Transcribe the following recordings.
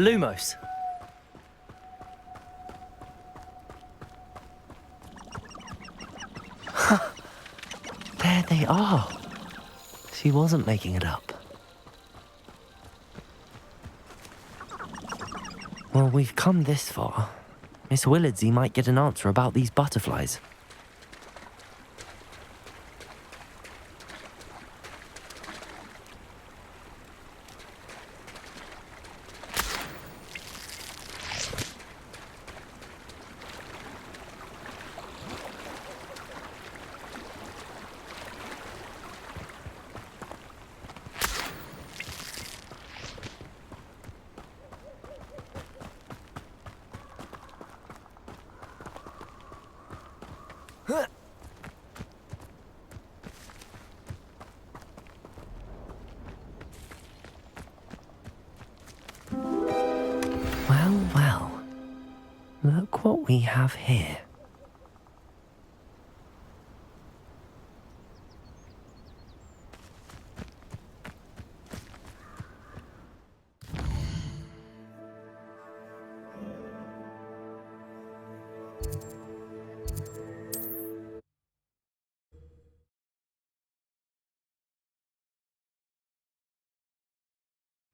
Lumos. There they are. She wasn't making it up. Well, we've come this far. Miss Willardsey might get an answer about these butterflies. Well, well. Look what we have here.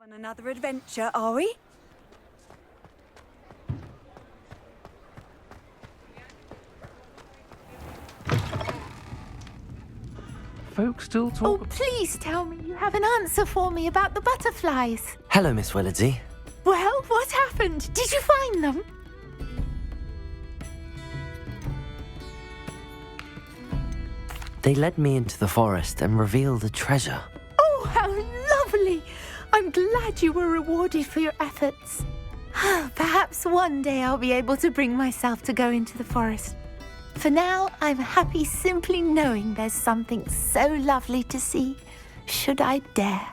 On another adventure, are we? Folks still talk. Oh, please tell me you have an answer for me about the butterflies. Hello, Miss Willardsey. Well, what happened? Did you find them? They led me into the forest and revealed a treasure. Oh, how lovely! I'm glad you were rewarded for your efforts. Perhaps one day I'll be able to bring myself to go into the forest. For now, I'm happy simply knowing there's something so lovely to see, should I dare.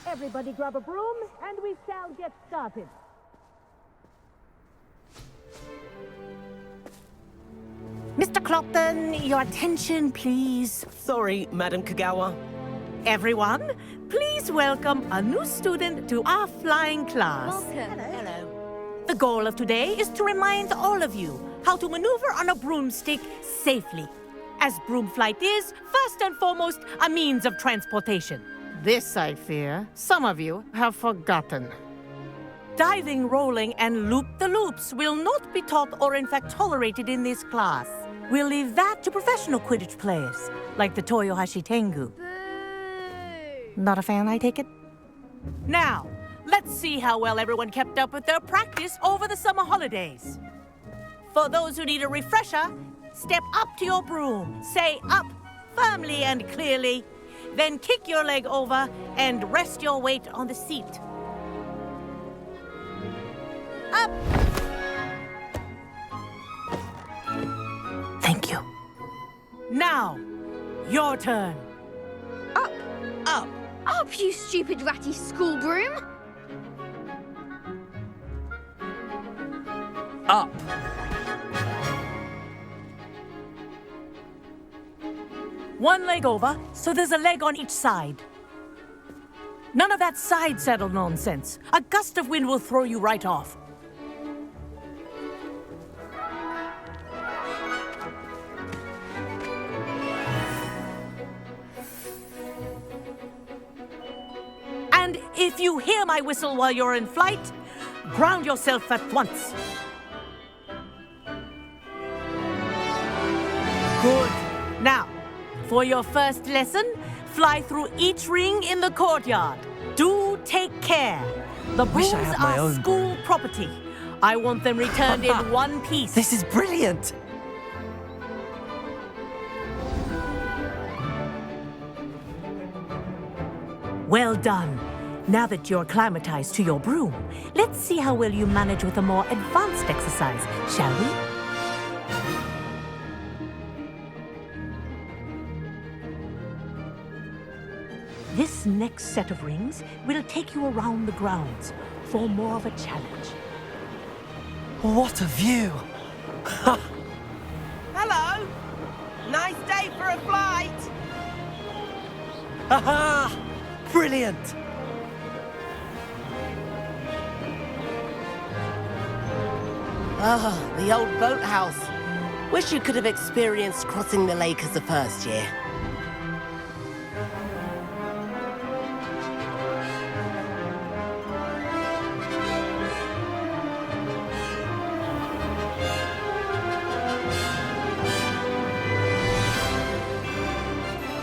Everybody grab a broom, and we shall get started. Mr. Clopton, your attention, please. Sorry, Madam Kagawa. Everyone, please welcome a new student to our flying class. Welcome. Hello. The goal of today is to remind all of you how to maneuver on a broomstick safely. as broom flight is, first and foremost, a means of transportation. This, I fear, some of you have forgotten. Diving, rolling, and loop-the-loops will not be taught or in fact tolerated in this class. We'll leave that to professional Quidditch players, like the Toyohashi Tengu. Not a fan, I take it? Now, let's see how well everyone kept up with their practice over the summer holidays. For those who need a refresher, step up to your broom, say up firmly and clearly, then kick your leg over and rest your weight on the seat. Up! Thank you. Now, your turn. Up! Up. Up, you stupid ratty school broom! Up. One leg over, so there's a leg on each side. None of that side saddle nonsense. A gust of wind will throw you right off. And if you hear my whistle while you're in flight, ground yourself at once. Good. Now, for your first lesson, fly through each ring in the courtyard. Do take care. The Wish I brooms had my are own school property. I want them returned in one piece. This is brilliant. Well done. Now that you're acclimatized to your broom, let's see how well you manage with a more advanced exercise, shall we? This next set of rings will take you around the grounds for more of a challenge. What a view. Hello. Nice day for a flight. Haha! Brilliant. Oh, the old boathouse. Wish you could have experienced crossing the lake as a first year.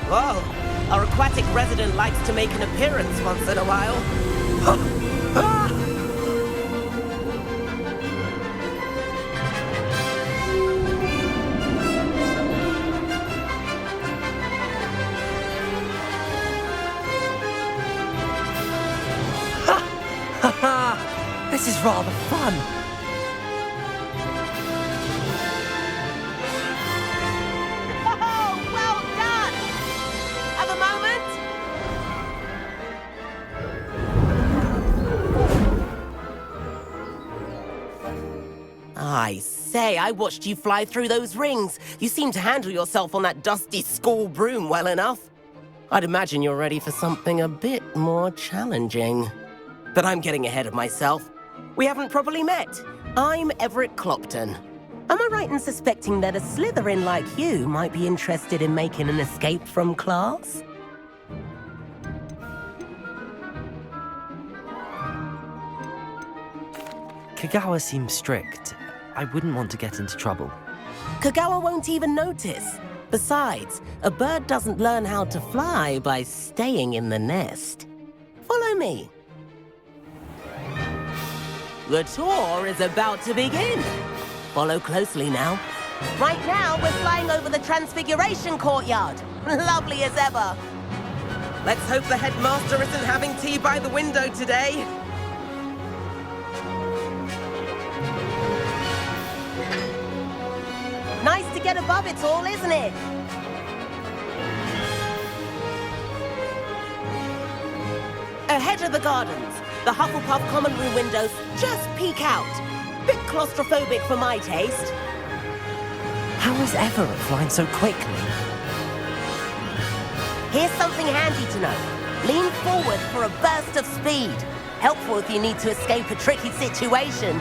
Whoa, our aquatic resident likes to make an appearance once in a while. This is rather fun. Oh, well done! Have a moment? I say, I watched you fly through those rings. You seem to handle yourself on that dusty school broom well enough. I'd imagine you're ready for something a bit more challenging. But I'm getting ahead of myself. We haven't properly met. I'm Everett Clopton. Am I right in suspecting that a Slytherin like you might be interested in making an escape from class? Kagawa seems strict. I wouldn't want to get into trouble. Kagawa won't even notice. Besides, a bird doesn't learn how to fly by staying in the nest. Follow me. The tour is about to begin. Follow closely now. Right now, we're flying over the Transfiguration Courtyard. Lovely as ever. Let's hope the headmaster isn't having tea by the window today. Nice to get above it all, isn't it? Ahead of the gardens, the Hufflepuff common room windows just peek out. Bit claustrophobic for my taste. How is Everett flying so quickly? Here's something handy to know. Lean forward for a burst of speed. Helpful if you need to escape a tricky situation.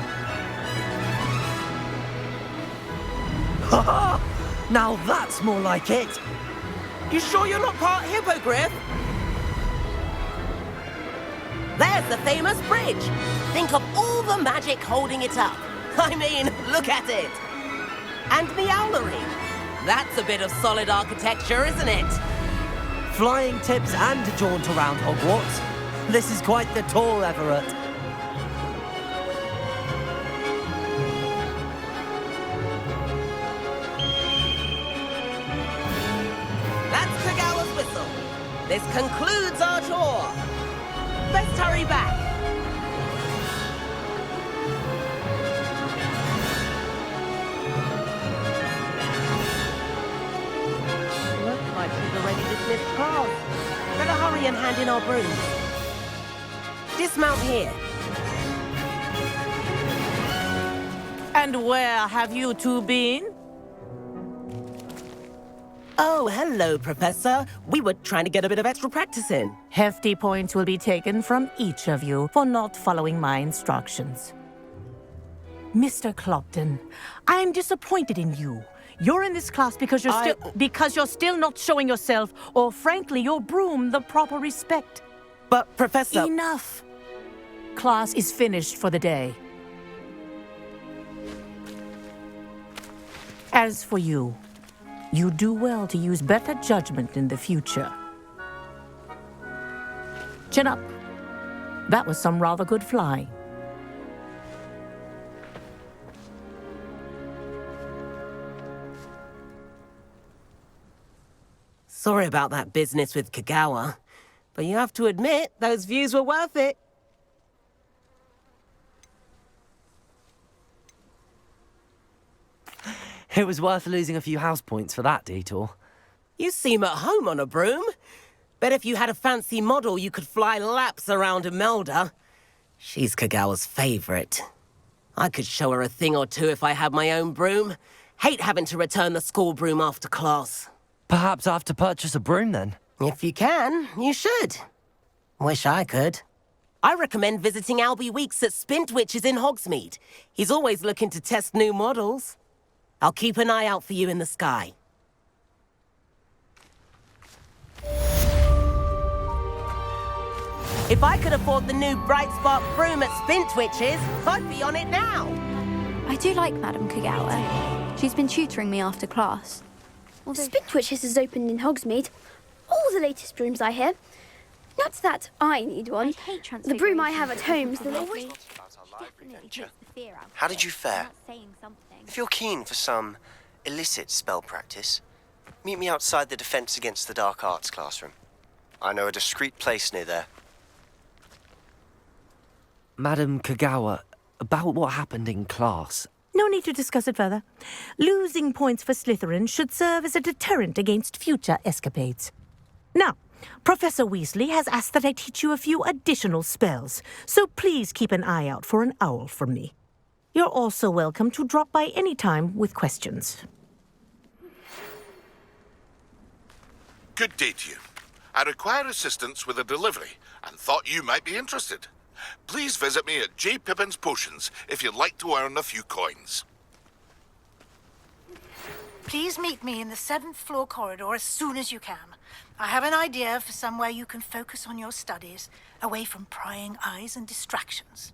Now that's more like it. You sure you're not part hippogriff? There's the famous bridge. Think of all the magic holding it up. I mean, look at it. And the owlery. That's a bit of solid architecture, isn't it? Flying tips and a jaunt around Hogwarts. This is quite the tour, Everett. That's Kagawa's whistle. This concludes our tour. Let's hurry back. Looks like we've already dismissed class. Better hurry and hand in our brooms. Dismount here. And where have you two been? Oh, hello, Professor. We were trying to get a bit of extra practice in. Hefty points will be taken from each of you for not following my instructions. Mr. Clopton, I'm disappointed in you. You're in this class because you're still not showing yourself, or frankly, your broom the proper respect. But, Professor... Enough. Class is finished for the day. As for you, you do well to use better judgment in the future. Chin up. That was some rather good flying. Sorry about that business with Kagawa, but you have to admit, those views were worth it. It was worth losing a few house points for that detour. You seem at home on a broom. Bet if you had a fancy model, you could fly laps around Imelda. She's Kagawa's favorite. I could show her a thing or two if I had my own broom. Hate having to return the school broom after class. Perhaps I have to purchase a broom then. If you can, you should. Wish I could. I recommend visiting Albie Weeks at Spintwitches in Hogsmeade. He's always looking to test new models. I'll keep an eye out for you in the sky. If I could afford the new Bright Spark broom at Spintwitches, I'd be on it now. I do like Madame Kagawa. She's been tutoring me after class. Spintwitches has opened in Hogsmeade. All the latest brooms, I hear. Not that I need one. The broom I have at home is the latest. How did you fare? If you're keen for some illicit spell practice, meet me outside the Defense Against the Dark Arts classroom. I know a discreet place near there. Madam Kagawa, about what happened in class. No need to discuss it further. Losing points for Slytherin should serve as a deterrent against future escapades. Now, Professor Weasley has asked that I teach you a few additional spells, so please keep an eye out for an owl from me. You're also welcome to drop by any time with questions. Good day to you. I require assistance with a delivery and thought you might be interested. Please visit me at J. Pippin's Potions if you'd like to earn a few coins. Please meet me in the 7th floor corridor as soon as you can. I have an idea for somewhere you can focus on your studies, away from prying eyes and distractions.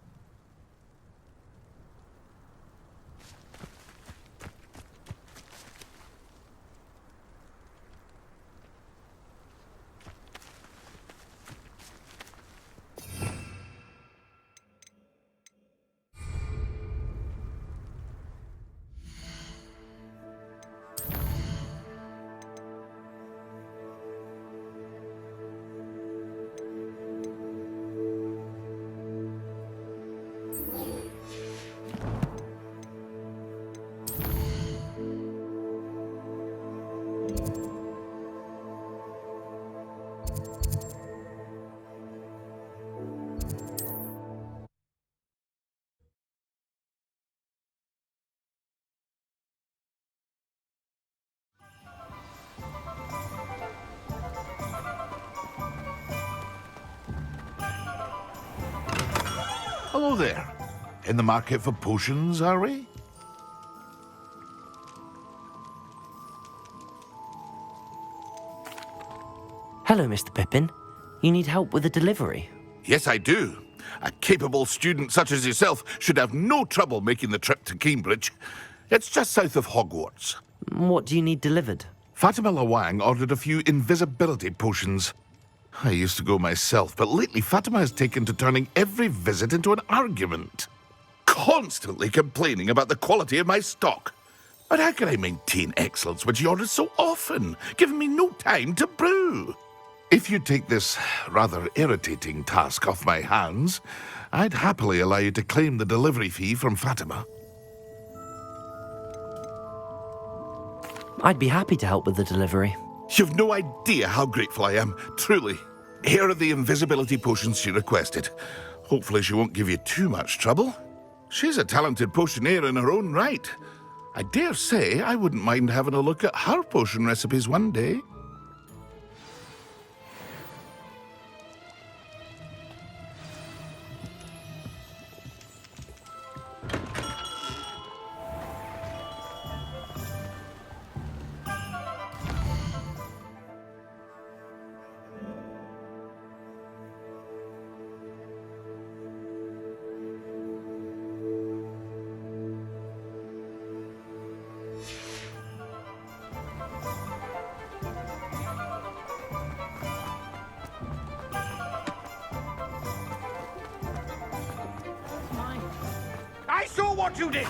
Hello there. In the market for potions, are we? Hello, Mr. Pippin. You need help with a delivery? Yes, I do. A capable student such as yourself should have no trouble making the trip to Cambridge. It's just south of Hogwarts. What do you need delivered? Fatima Lawang ordered a few invisibility potions. I used to go myself, but lately Fatima has taken to turning every visit into an argument. Constantly complaining about the quality of my stock. But how can I maintain excellence when she orders so often, giving me no time to brew? If you take this rather irritating task off my hands, I'd happily allow you to claim the delivery fee from Fatima. I'd be happy to help with the delivery. You've no idea how grateful I am, truly. Here are the invisibility potions she requested. Hopefully she won't give you too much trouble. She's a talented potioneer in her own right. I dare say I wouldn't mind having a look at her potion recipes one day. I saw what you did!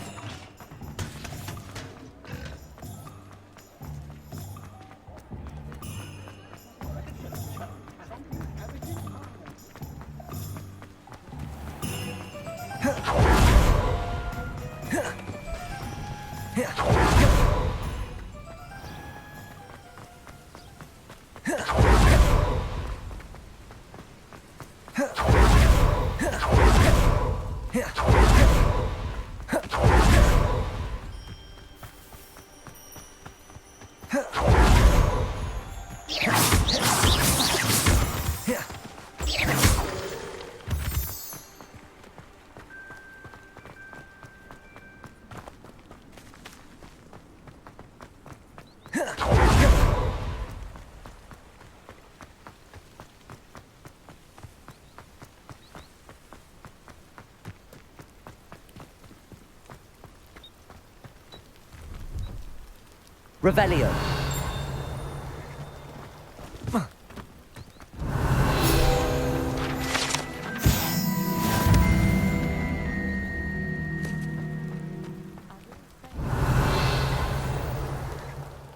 Revelio.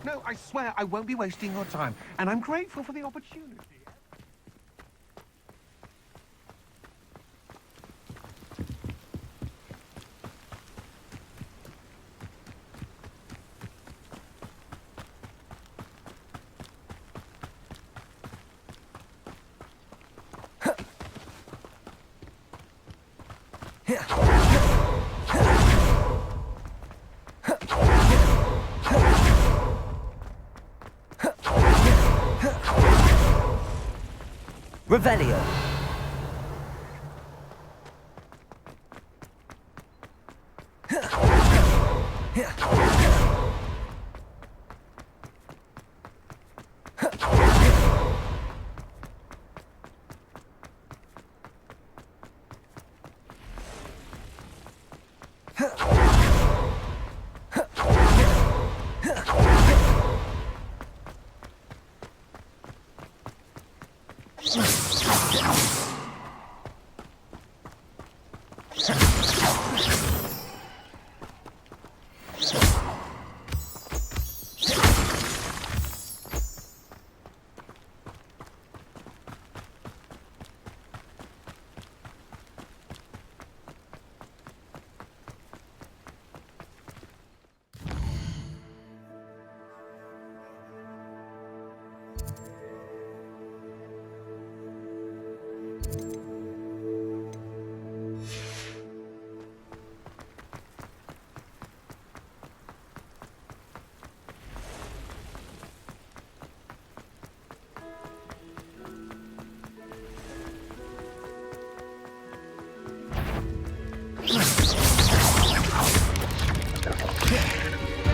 No, I swear I won't be wasting your time, and I'm grateful for the opportunity. Revelio.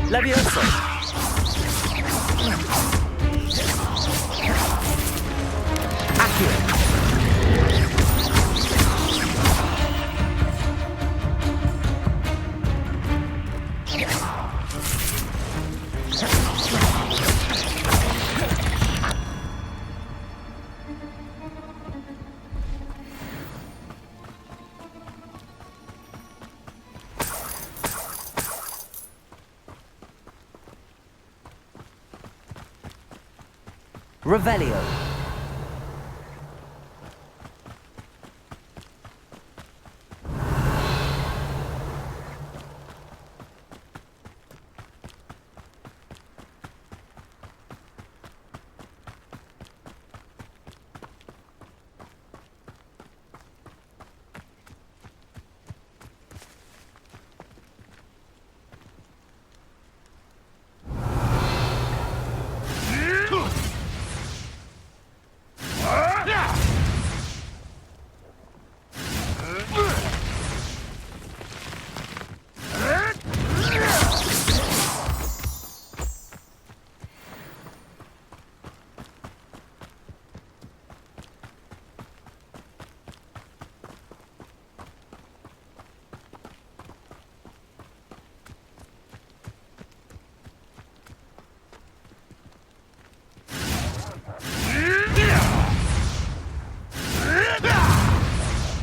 Levioso. Revelio.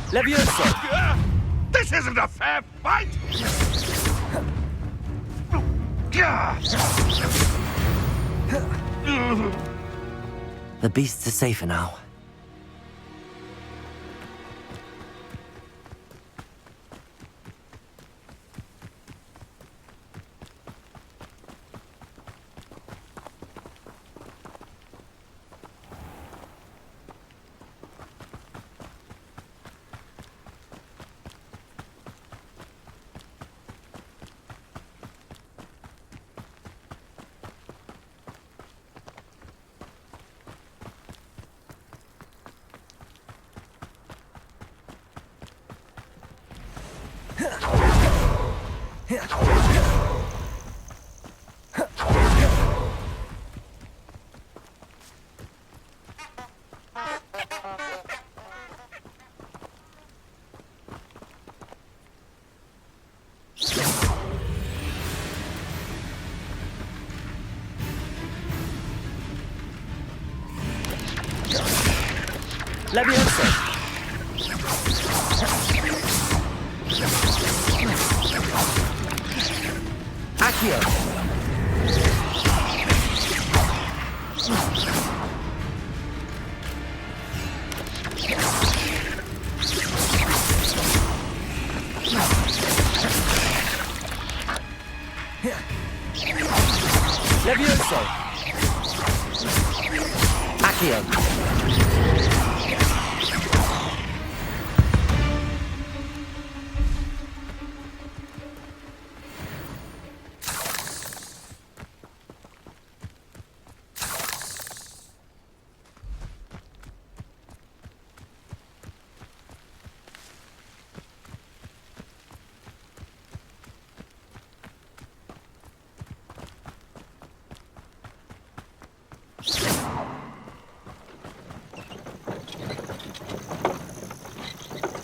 Levioso! This isn't a fair fight! The beasts are safer now. Levioso! Accio! Levioso! Accio!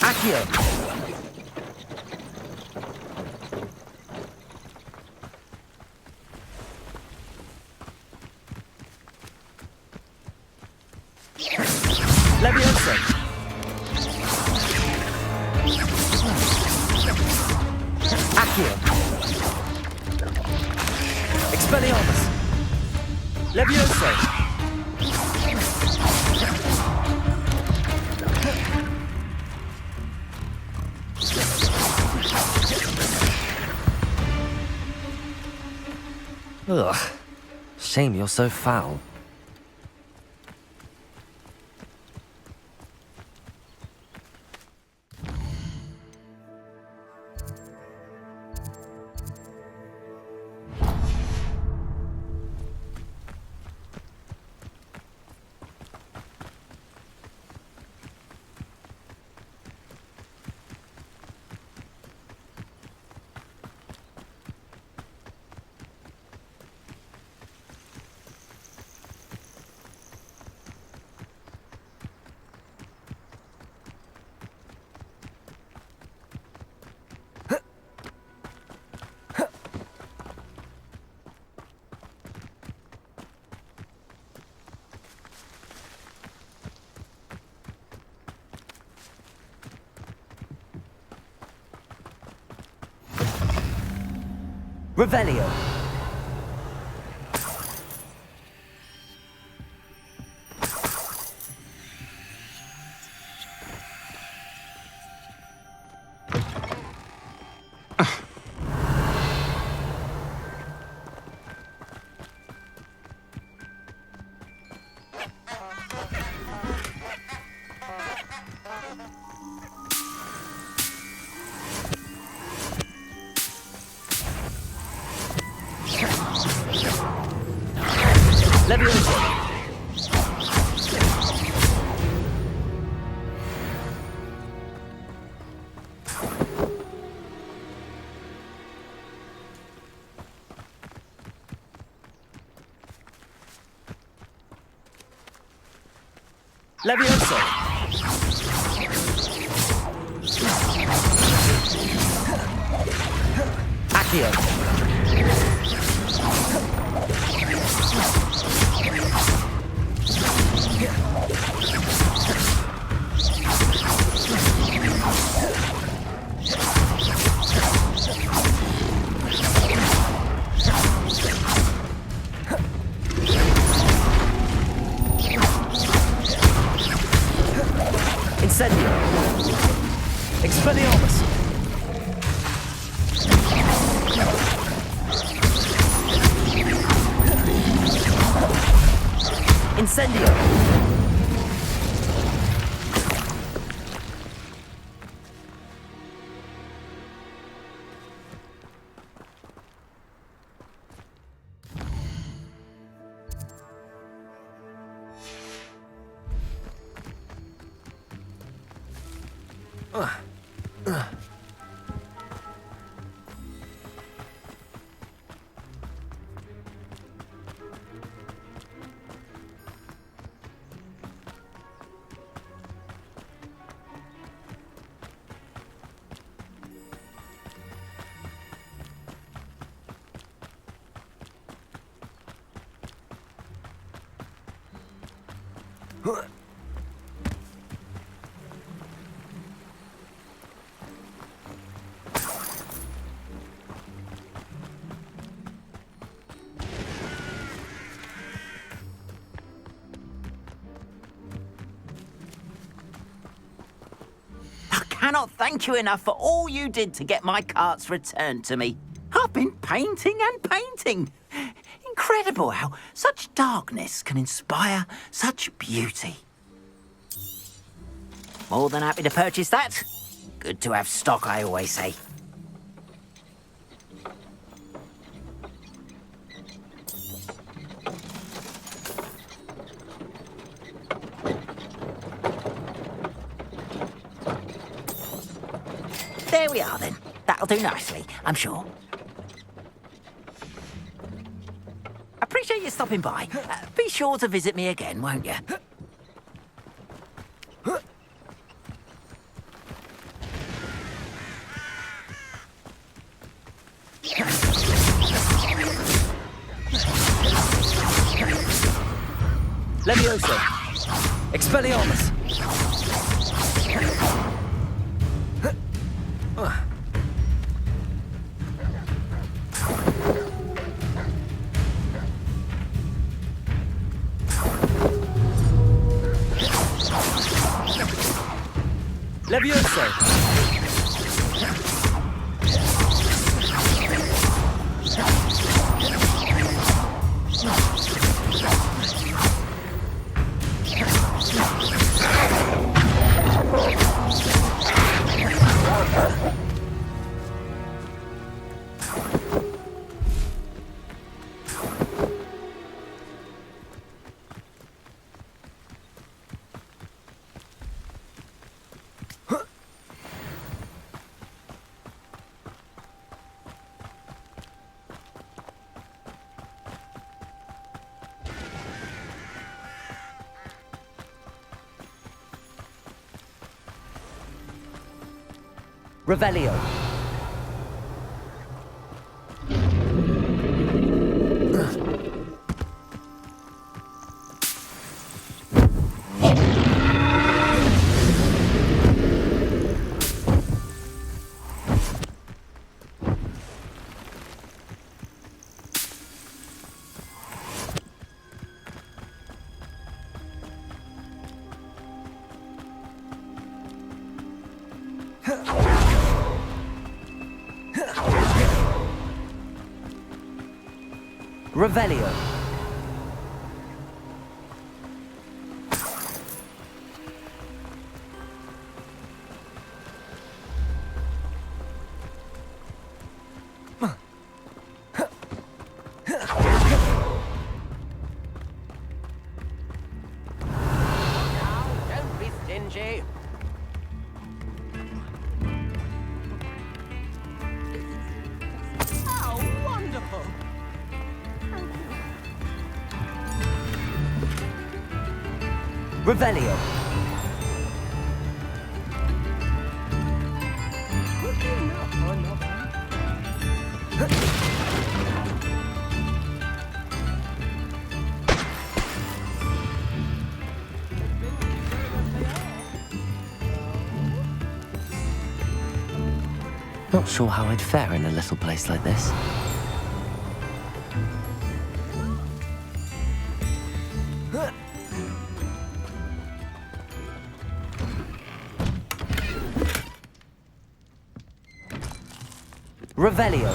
Accio! Levioso! Accio! Expelliarmus! Levioso! Ugh. Shame you're so foul. Revelio. Levioso! Accio! Incendio! Expelliarmus! Incendio! I cannot thank you enough for all you did to get my carts returned to me. I've been painting and painting. Incredible how such darkness can inspire such beauty. More than happy to purchase that. Good to have stock, I always say. There we are, then. That'll do nicely, I'm sure. Appreciate you stopping by. Be sure to visit me again, won't you? Levioso! Expelliarmus! Levioso! Revelio. Revelio. Don't be stingy. Oh, wonderful. Revelio. Not sure how I'd fare in a little place like this. Revelio.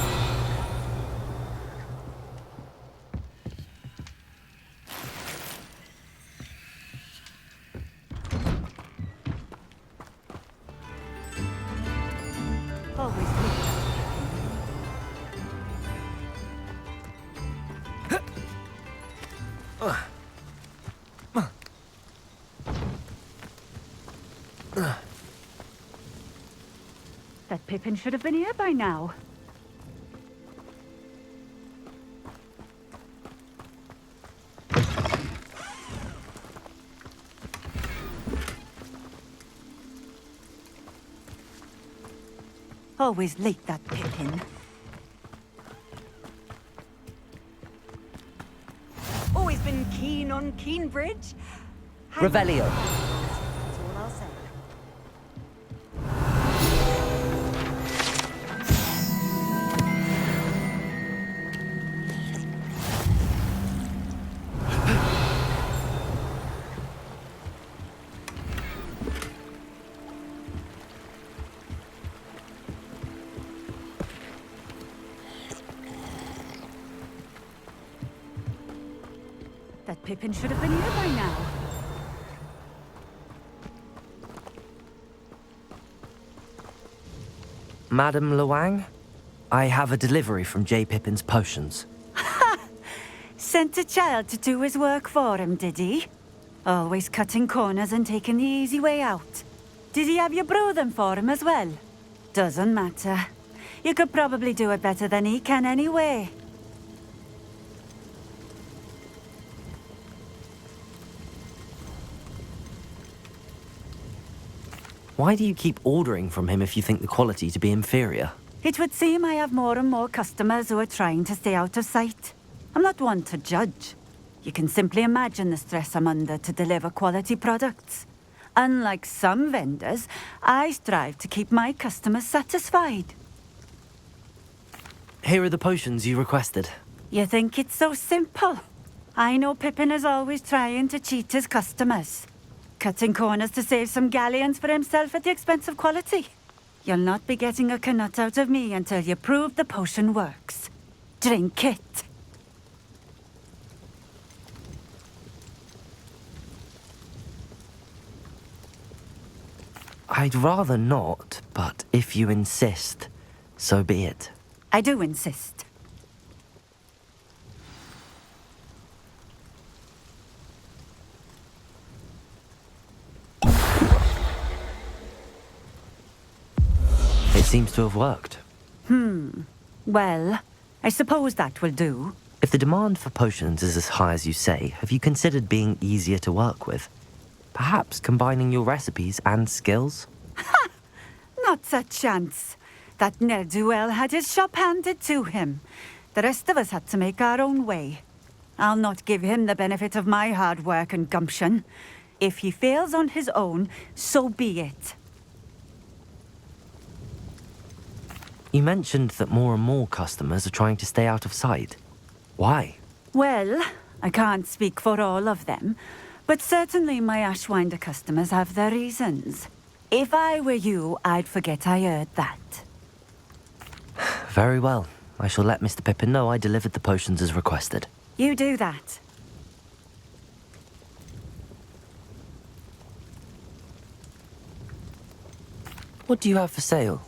That Pippin should have been here by now. Always late, that Pippin. Always been keen on Keenbridge. Revelio. That's all I'll say. That Pippin should have been here by now. Madam Luang, I have a delivery from J. Pippin's potions. Sent a child to do his work for him, did he? Always cutting corners and taking the easy way out. Did he have you brew them for him as well? Doesn't matter. You could probably do it better than he can anyway. Why do you keep ordering from him if you think the quality to be inferior? It would seem I have more and more customers who are trying to stay out of sight. I'm not one to judge. You can simply imagine the stress I'm under to deliver quality products. Unlike some vendors, I strive to keep my customers satisfied. Here are the potions you requested. You think it's so simple? I know Pippin is always trying to cheat his customers. Cutting corners to save some galleons for himself at the expense of quality. You'll not be getting a canut out of me until you prove the potion works. Drink it. I'd rather not, but if you insist, so be it. I do insist. It seems to have worked. Well, I suppose that will do. If the demand for potions is as high as you say, have you considered being easier to work with? Perhaps combining your recipes and skills? Not a chance. That ne'er-do-well had his shop handed to him. The rest of us had to make our own way. I'll not give him the benefit of my hard work and gumption. If he fails on his own, so be it. You mentioned that more and more customers are trying to stay out of sight. Why? Well, I can't speak for all of them, but certainly my Ashwinder customers have their reasons. If I were you, I'd forget I heard that. Very well. I shall let Mr. Pippin know I delivered the potions as requested. You do that. What do you have for sale?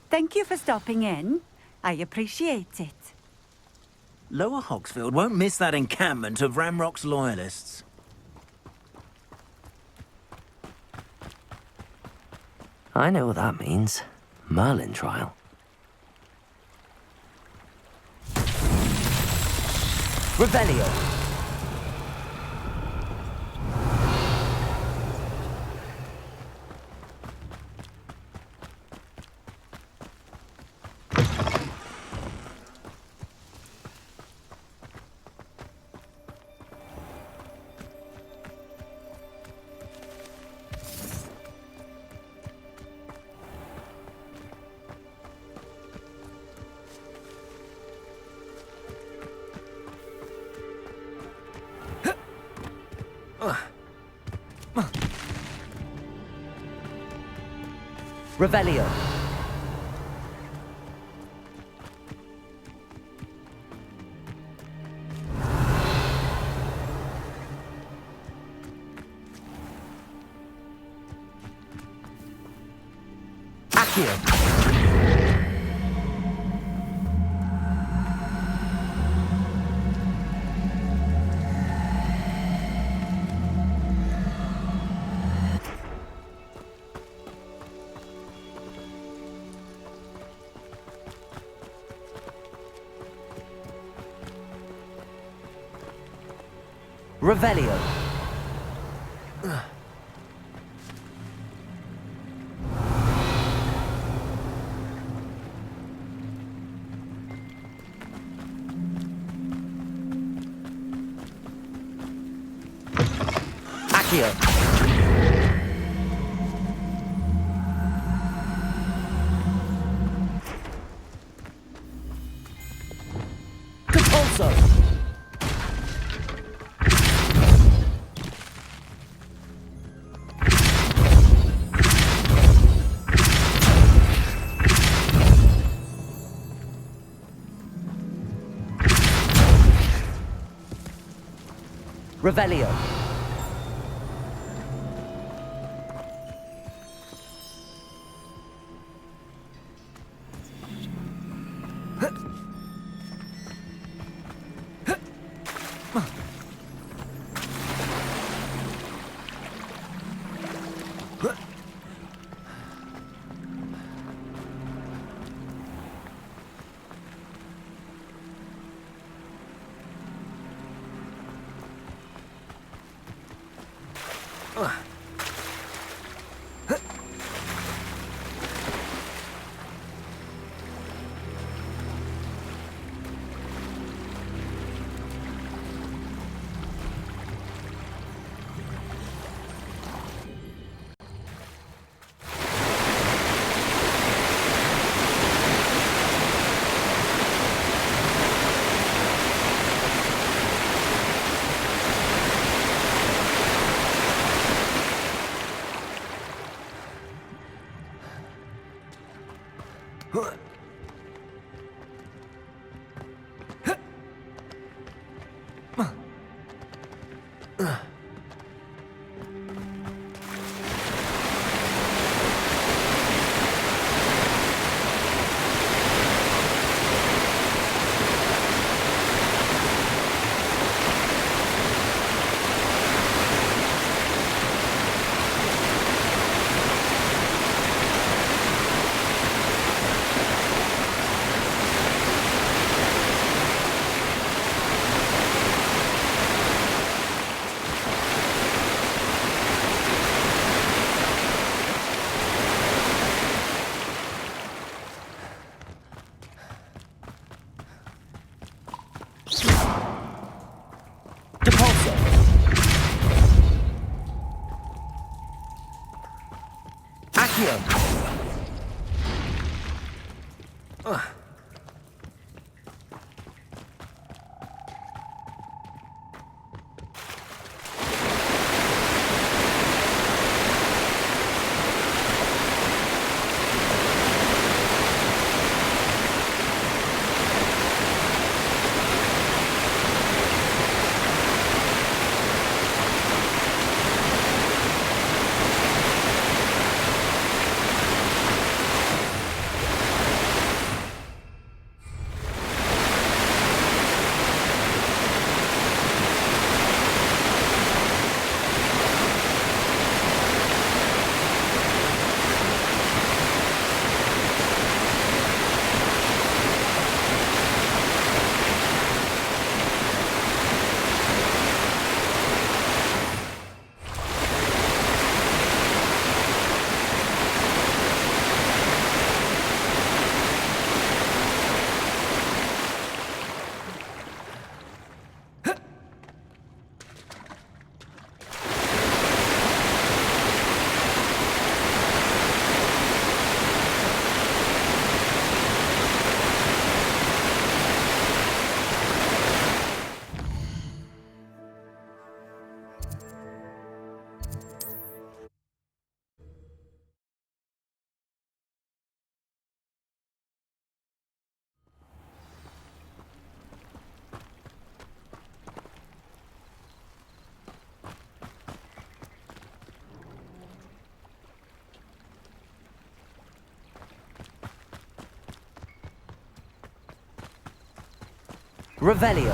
Thank you for stopping in. I appreciate it. Lower Hogsfield won't miss that encampment of Ramrock's loyalists. I know what that means. Merlin trial. Revelio! Revelio. Accio. Revelio. Accio. Compulso. Revelio. Revelio.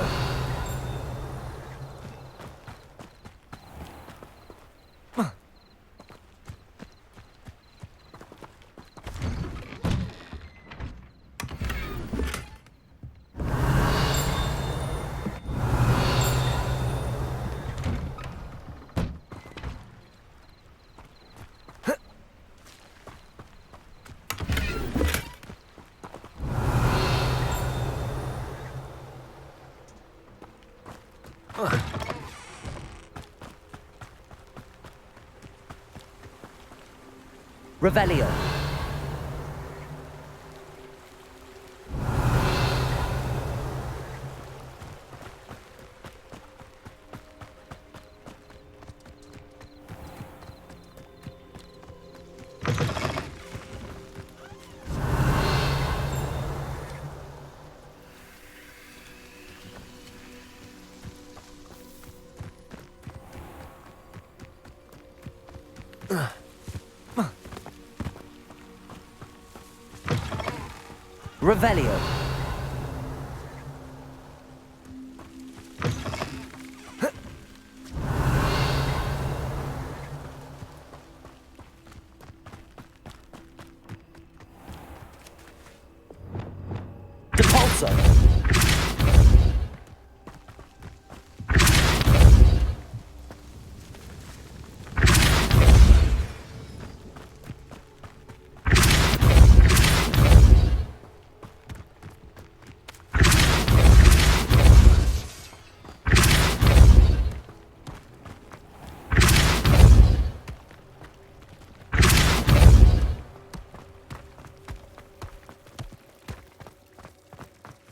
Revelio. Revelio. Depulso.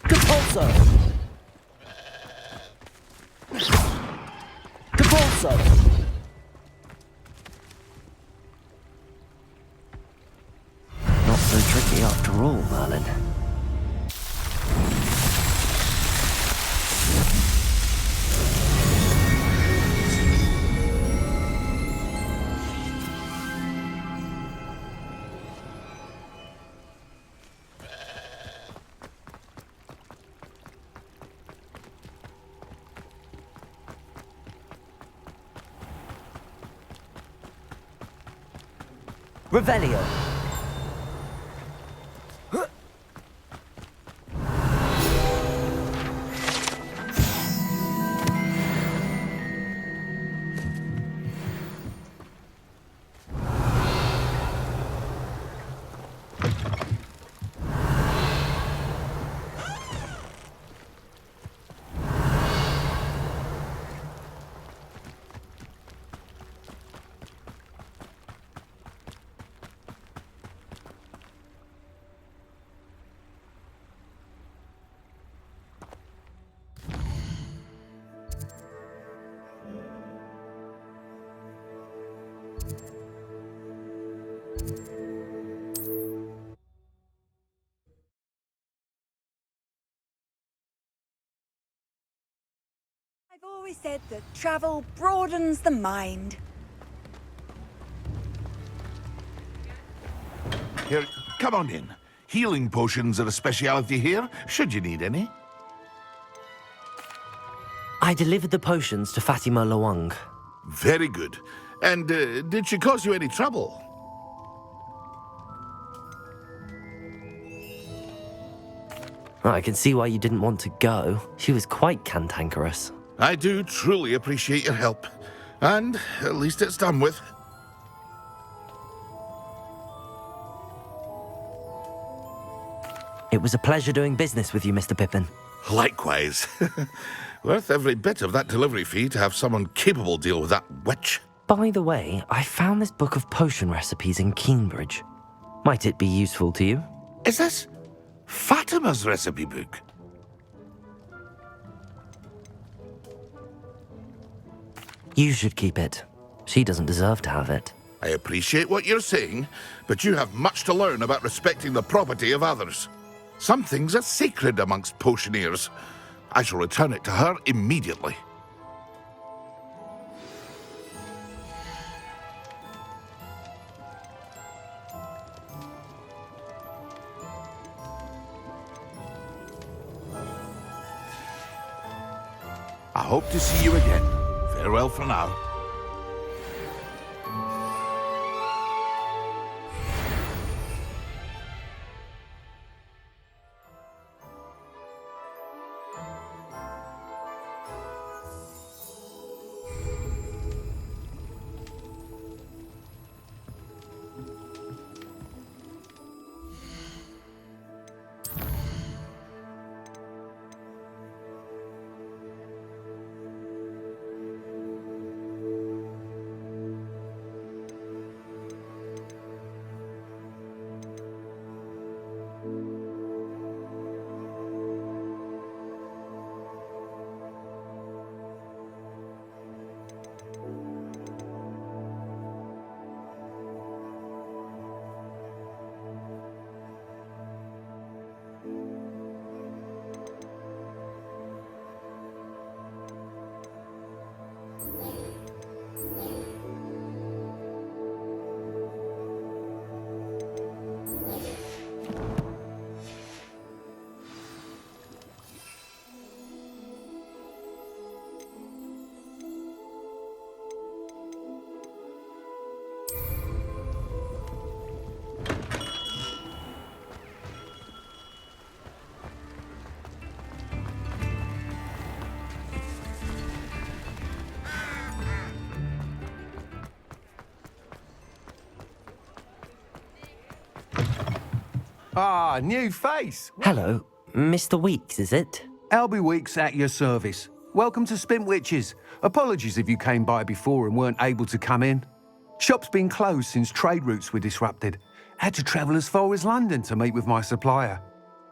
Depulso. Depulso. Not so tricky after all, Merlin. Revelio. I've always said that travel broadens the mind. Here, come on in. Healing potions are a speciality here, should you need any. I delivered the potions to Fatima Lawang. Very good. And did she cause you any trouble? I can see why you didn't want to go. She was quite cantankerous. I do truly appreciate your help. And at least it's done with. It was a pleasure doing business with you, Mr. Pippin. Likewise. Worth every bit of that delivery fee to have someone capable deal with that witch. By the way, I found this book of potion recipes in Cambridge. Might it be useful to you? Is this Fatima's recipe book? You should keep it. She doesn't deserve to have it. I appreciate what you're saying, but you have much to learn about respecting the property of others. Some things are sacred amongst potioneers. I shall return it to her immediately. hope to see you again. Farewell for now. Ah, new face. Hello, Mr. Weeks, is it? Albie Weeks at your service. Welcome to Spintwitches. Apologies if you came by before and weren't able to come in. Shop's been closed since trade routes were disrupted. Had to travel as far as London to meet with my supplier.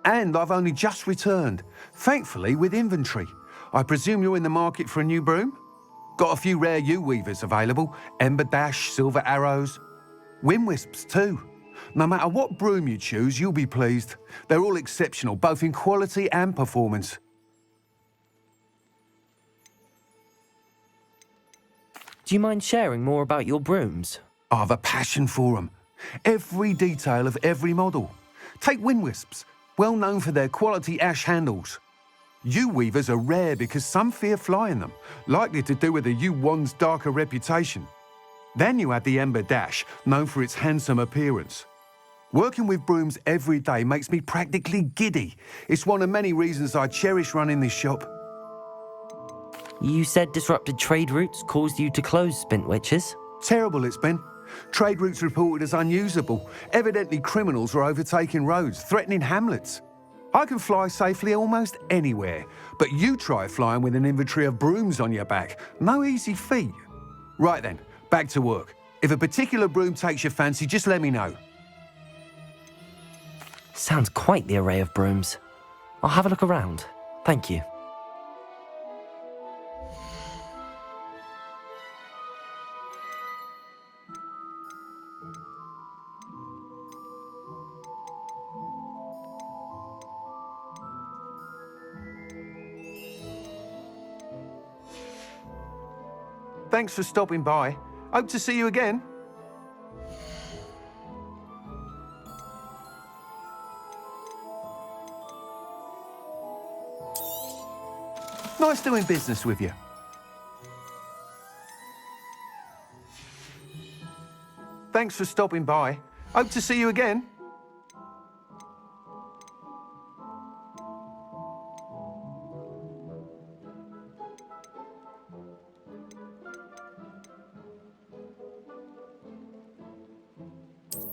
And I've only just returned, thankfully with inventory. I presume you're in the market for a new broom? Got a few rare U-weavers available. Ember Dash, Silver Arrows. Wind Wisps too. No matter what broom you choose, you'll be pleased. They're all exceptional, both in quality and performance. Do you mind sharing more about your brooms? I've a passion for them. Every detail of every model. Take Wind Wisps, well known for their quality ash handles. U-weavers are rare because some fear flying them, likely to do with the U-wand's darker reputation. Then you have the Ember Dash, known for its handsome appearance. Working with brooms every day makes me practically giddy. It's one of many reasons I cherish running this shop. You said disrupted trade routes caused you to close Spintwitches? Terrible it's been. Trade routes reported as unusable. Evidently criminals were overtaking roads, threatening hamlets. I can fly safely almost anywhere, but you try flying with an inventory of brooms on your back. No easy feat. Right then, back to work. If a particular broom takes your fancy, just let me know. Sounds quite the array of brooms. I'll have a look around. Thank you. Thanks for stopping by. Hope to see you again. Nice doing business with you. Thanks for stopping by. Hope to see you again.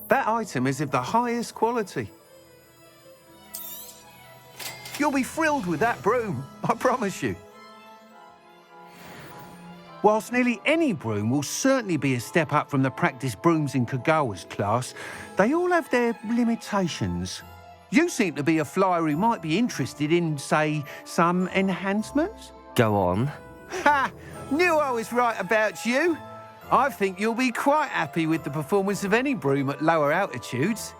That item is of the highest quality. You'll be thrilled with that broom, I promise you. Whilst nearly any broom will certainly be a step up from the practice brooms in Kagawa's class, they all have their limitations. You seem to be a flyer who might be interested in, say, some enhancements? Go on. Ha! Knew I was right about you. I think you'll be quite happy with the performance of any broom at lower altitudes.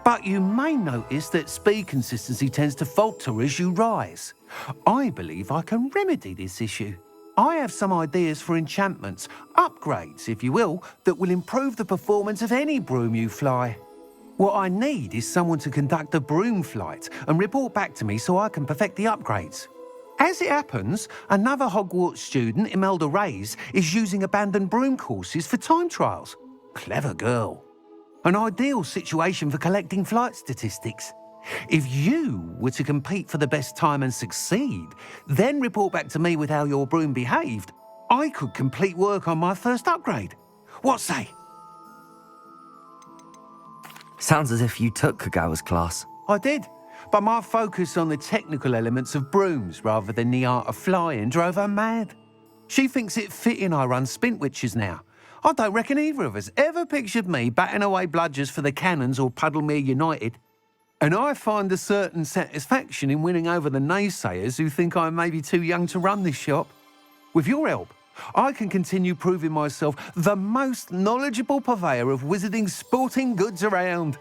But you may notice that speed consistency tends to falter as you rise. I believe I can remedy this issue. I have some ideas for enchantments, upgrades, if you will, that will improve the performance of any broom you fly. What I need is someone to conduct a broom flight and report back to me so I can perfect the upgrades. As it happens, another Hogwarts student, Imelda Reyes, is using abandoned broom courses for time trials. Clever girl. An ideal situation for collecting flight statistics. If you were to compete for the best time and succeed, then report back to me with how your broom behaved, I could complete work on my first upgrade. What say? Sounds as if you took Kagawa's class. I did, but my focus on the technical elements of brooms rather than the art of flying drove her mad. She thinks it fitting I run Spintwitches now. I don't reckon either of us ever pictured me batting away bludgers for the Cannons or Puddlemere United. And I find a certain satisfaction in winning over the naysayers who think I may be too young to run this shop. With your help, I can continue proving myself the most knowledgeable purveyor of wizarding sporting goods around.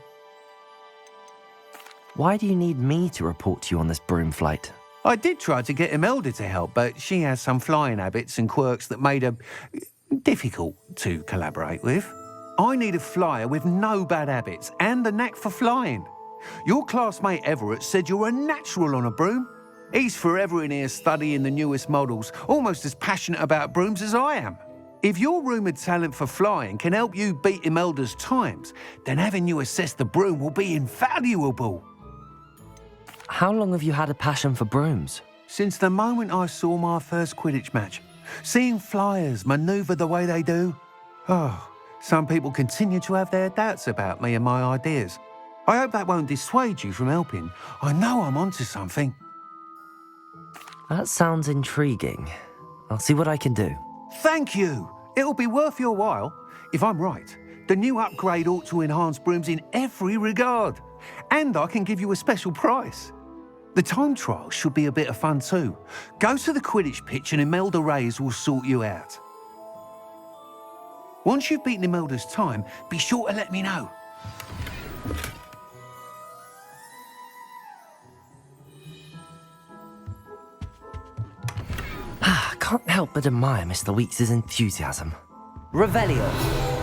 Why do you need me to report to you on this broom flight? I did try to get Imelda to help, but she has some flying habits and quirks that made her difficult to collaborate with. I need a flyer with no bad habits and a knack for flying. Your classmate Everett said you're a natural on a broom. He's forever in here studying the newest models, almost as passionate about brooms as I am. If your rumoured talent for flying can help you beat Imelda's times, then having you assess the broom will be invaluable. How long have you had a passion for brooms? Since the moment I saw my first Quidditch match. Seeing flyers manoeuvre the way they do. Oh, some people continue to have their doubts about me and my ideas. I hope that won't dissuade you from helping. I know I'm onto something. That sounds intriguing. I'll see what I can do. Thank you. It'll be worth your while. If I'm right, the new upgrade ought to enhance brooms in every regard. And I can give you a special price. The time trial should be a bit of fun too. Go to the Quidditch pitch and Imelda Reyes will sort you out. Once you've beaten Imelda's time, be sure to let me know. I can't help but admire Mr. Weeks' enthusiasm. Revelio.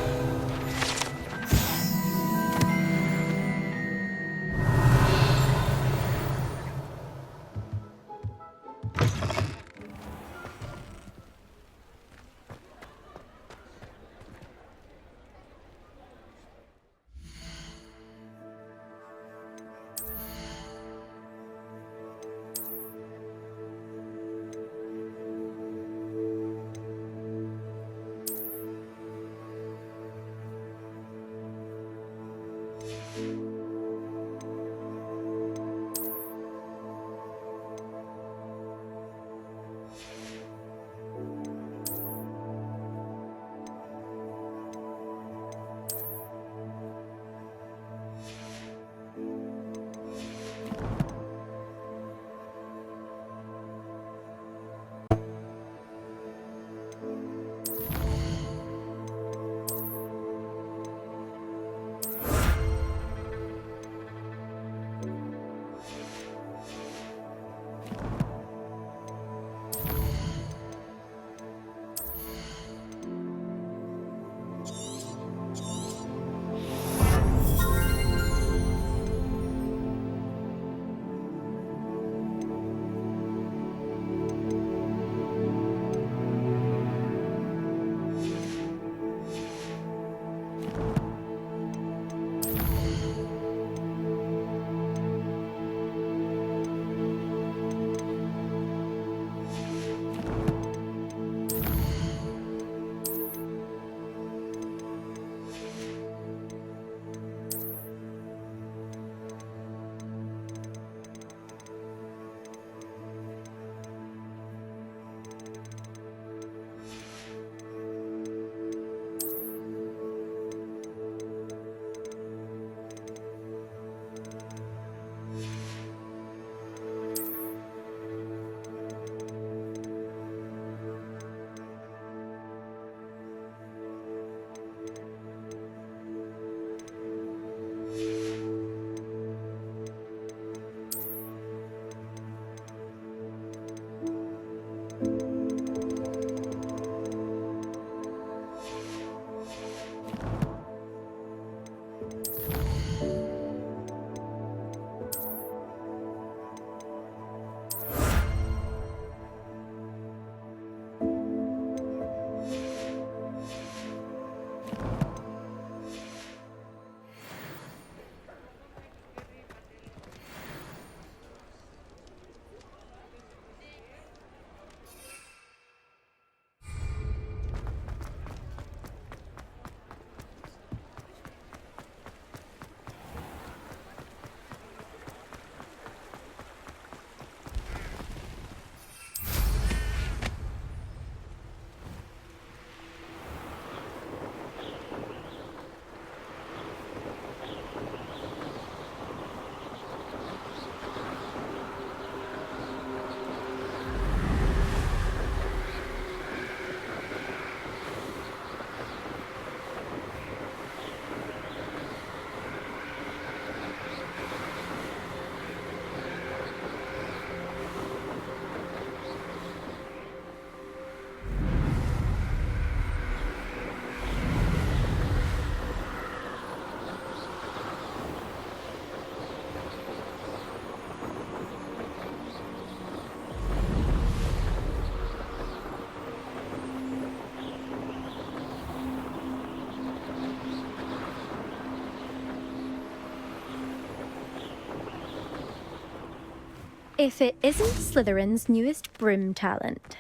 if it isn't Slytherin's newest broom talent.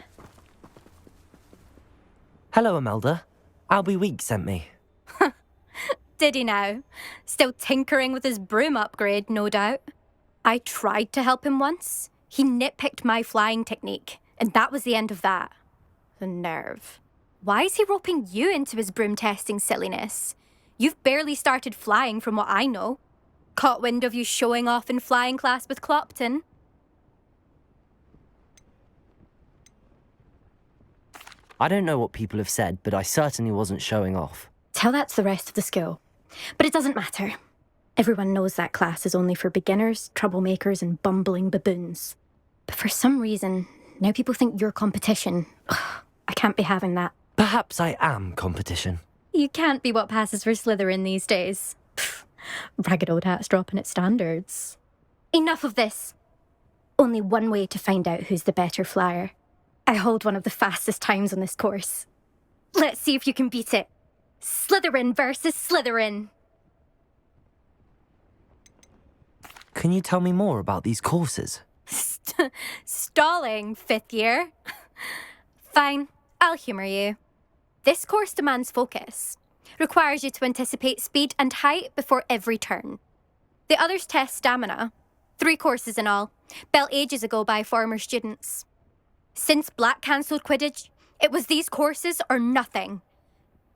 Hello, Imelda. Albie Weeks sent me. Did he now? Still tinkering with his broom upgrade, no doubt. I tried to help him once. He nitpicked my flying technique, and that was the end of that. The nerve. Why is he roping you into his broom testing silliness? You've barely started flying from what I know. Caught wind of you showing off in flying class with Clopton. I don't know what people have said, but I certainly wasn't showing off. Tell that to the rest of the school. But it doesn't matter. Everyone knows that class is only for beginners, troublemakers, and bumbling baboons. But for some reason, now people think you're competition. Ugh, I can't be having that. Perhaps I am competition. You can't be what passes for Slytherin these days. Pfft, ragged old hat's dropping its standards. Enough of this. Only one way to find out who's the better flyer. I hold one of the fastest times on this course. Let's see if you can beat it. Slytherin versus Slytherin. Can you tell me more about these courses? Stalling, 5th year. Fine, I'll humour you. This course demands focus. Requires you to anticipate speed and height before every turn. The others test stamina. 3 courses in all, built ages ago by former students. Since Black cancelled Quidditch, it was these courses or nothing.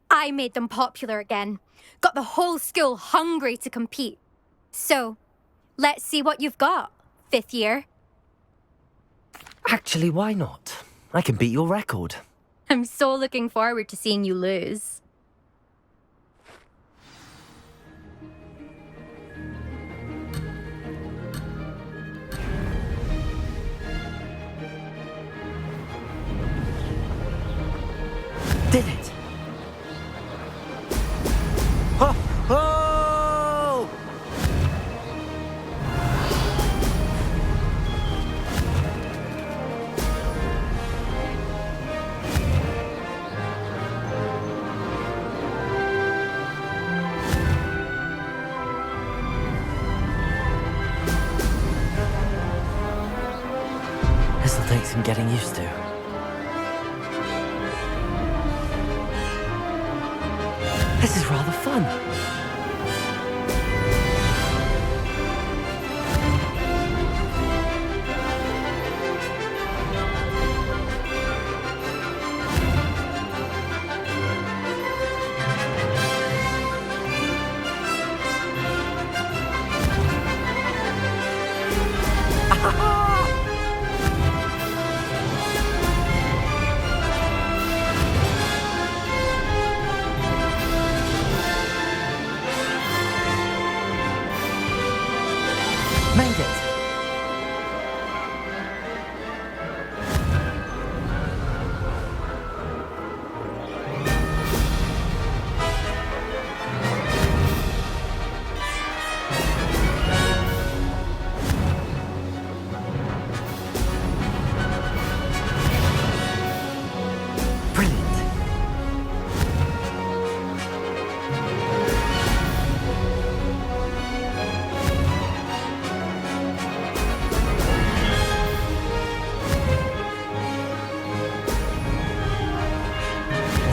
I made them popular again. Got the whole school hungry to compete. So, let's see what you've got, 5th year. Actually, why not? I can beat your record. I'm so looking forward to seeing you lose. Did it! Oh! Oh! This'll take some getting used to. This is rather fun. Made it! Brilliant!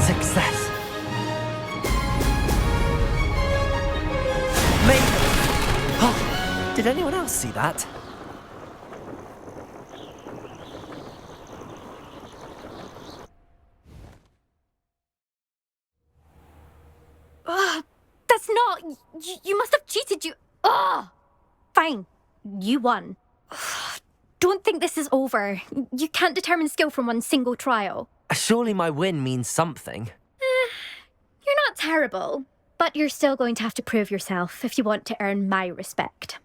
Success! Made it! Oh, did anyone else see that? Ugh, that's not... You must have cheated, you... Ugh! Fine, you won. Ugh, don't think this is over. You can't determine skill from one single trial. Surely my win means something. You're not terrible, but you're still going to have to prove yourself if you want to earn my respect.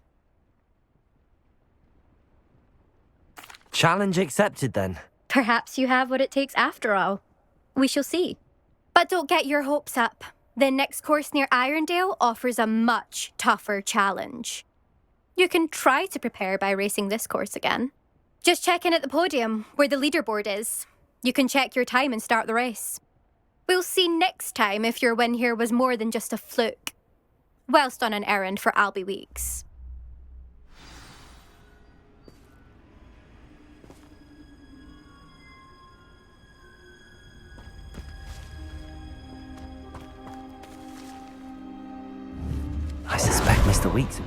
Challenge accepted then. Perhaps you have what it takes after all. We shall see. But don't get your hopes up. The next course near Irondale offers a much tougher challenge. You can try to prepare by racing this course again. Just check in at the podium, where the leaderboard is. You can check your time and start the race. We'll see next time if your win here was more than just a fluke. Whilst on an errand for Albie Weeks. Mr. Weeks.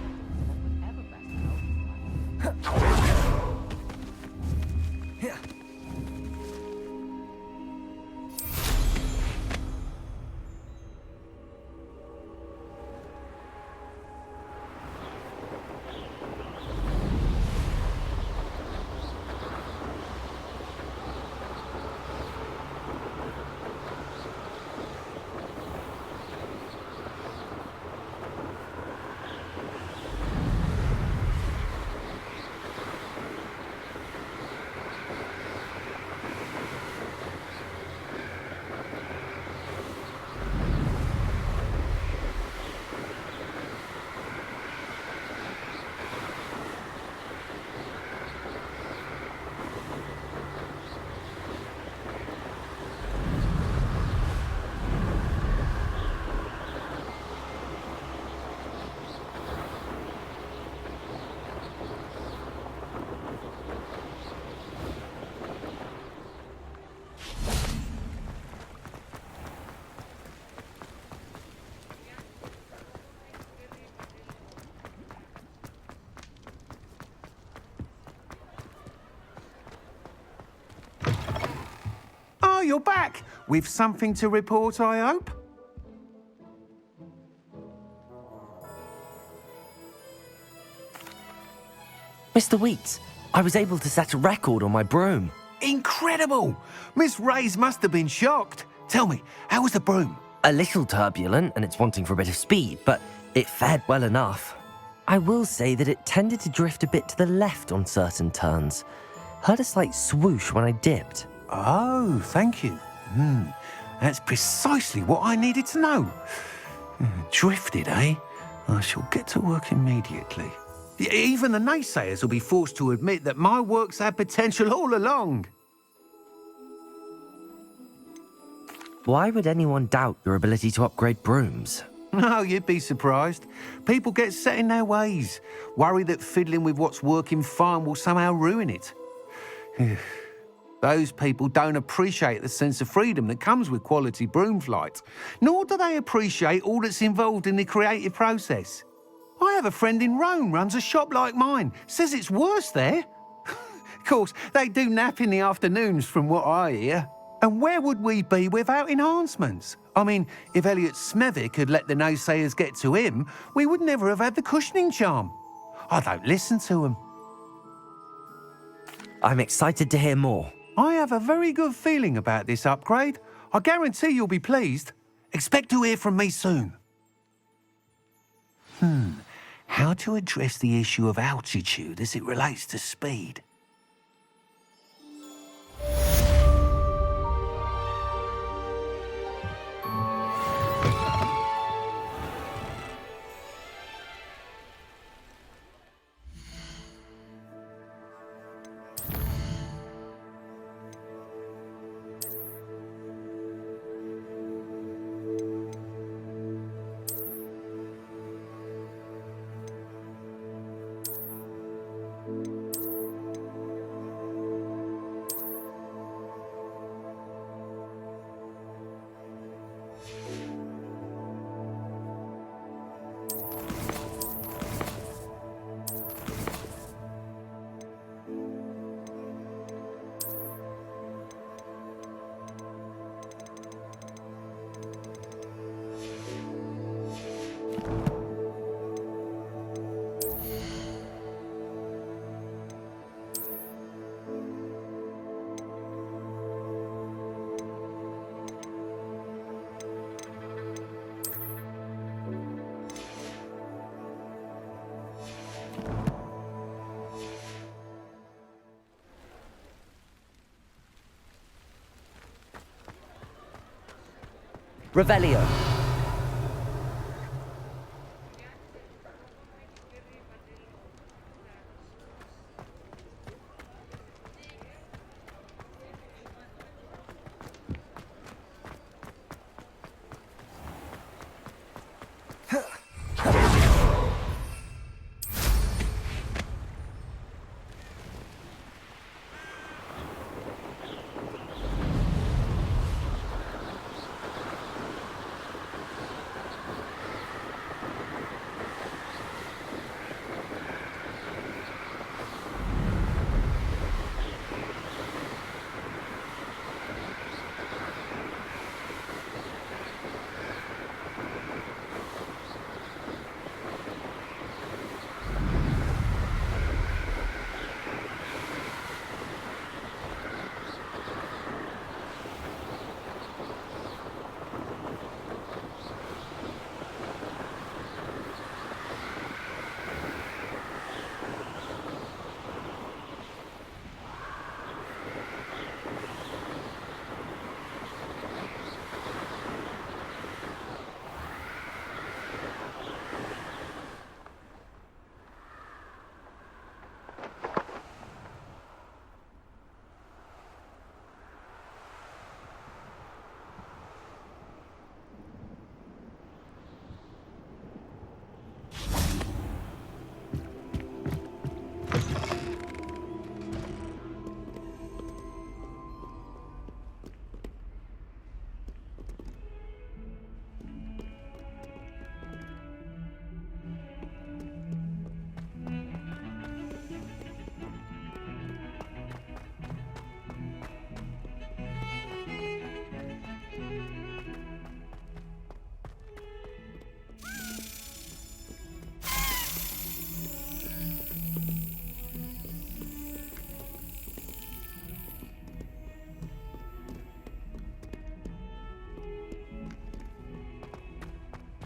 Oh, you're back! With something to report, I hope? Mr. Weeks, I was able to set a record on my broom. Incredible! Miss Reyes must have been shocked. Tell me, how was the broom? A little turbulent, and it's wanting for a bit of speed, but it fared well enough. I will say that it tended to drift a bit to the left on certain turns. Heard a slight swoosh when I dipped. Oh, thank you. That's precisely what I needed to know. Drifted, eh? I shall get to work immediately. Even the naysayers will be forced to admit that my work's had potential all along. Why would anyone doubt your ability to upgrade brooms? No, you'd be surprised. People get set in their ways, worry that fiddling with what's working fine will somehow ruin it. Those people don't appreciate the sense of freedom that comes with quality broom flight, nor do they appreciate all that's involved in the creative process. I have a friend in Rome runs a shop like mine, says it's worse there. Of course, they do nap in the afternoons from what I hear. And where would we be without enhancements? I mean, if Elliot Smethwick had let the naysayers get to him, we would never have had the cushioning charm. I don't listen to them. I'm excited to hear more. I have a very good feeling about this upgrade. I guarantee you'll be pleased. Expect to hear from me soon. How to address the issue of altitude as it relates to speed? Revelio.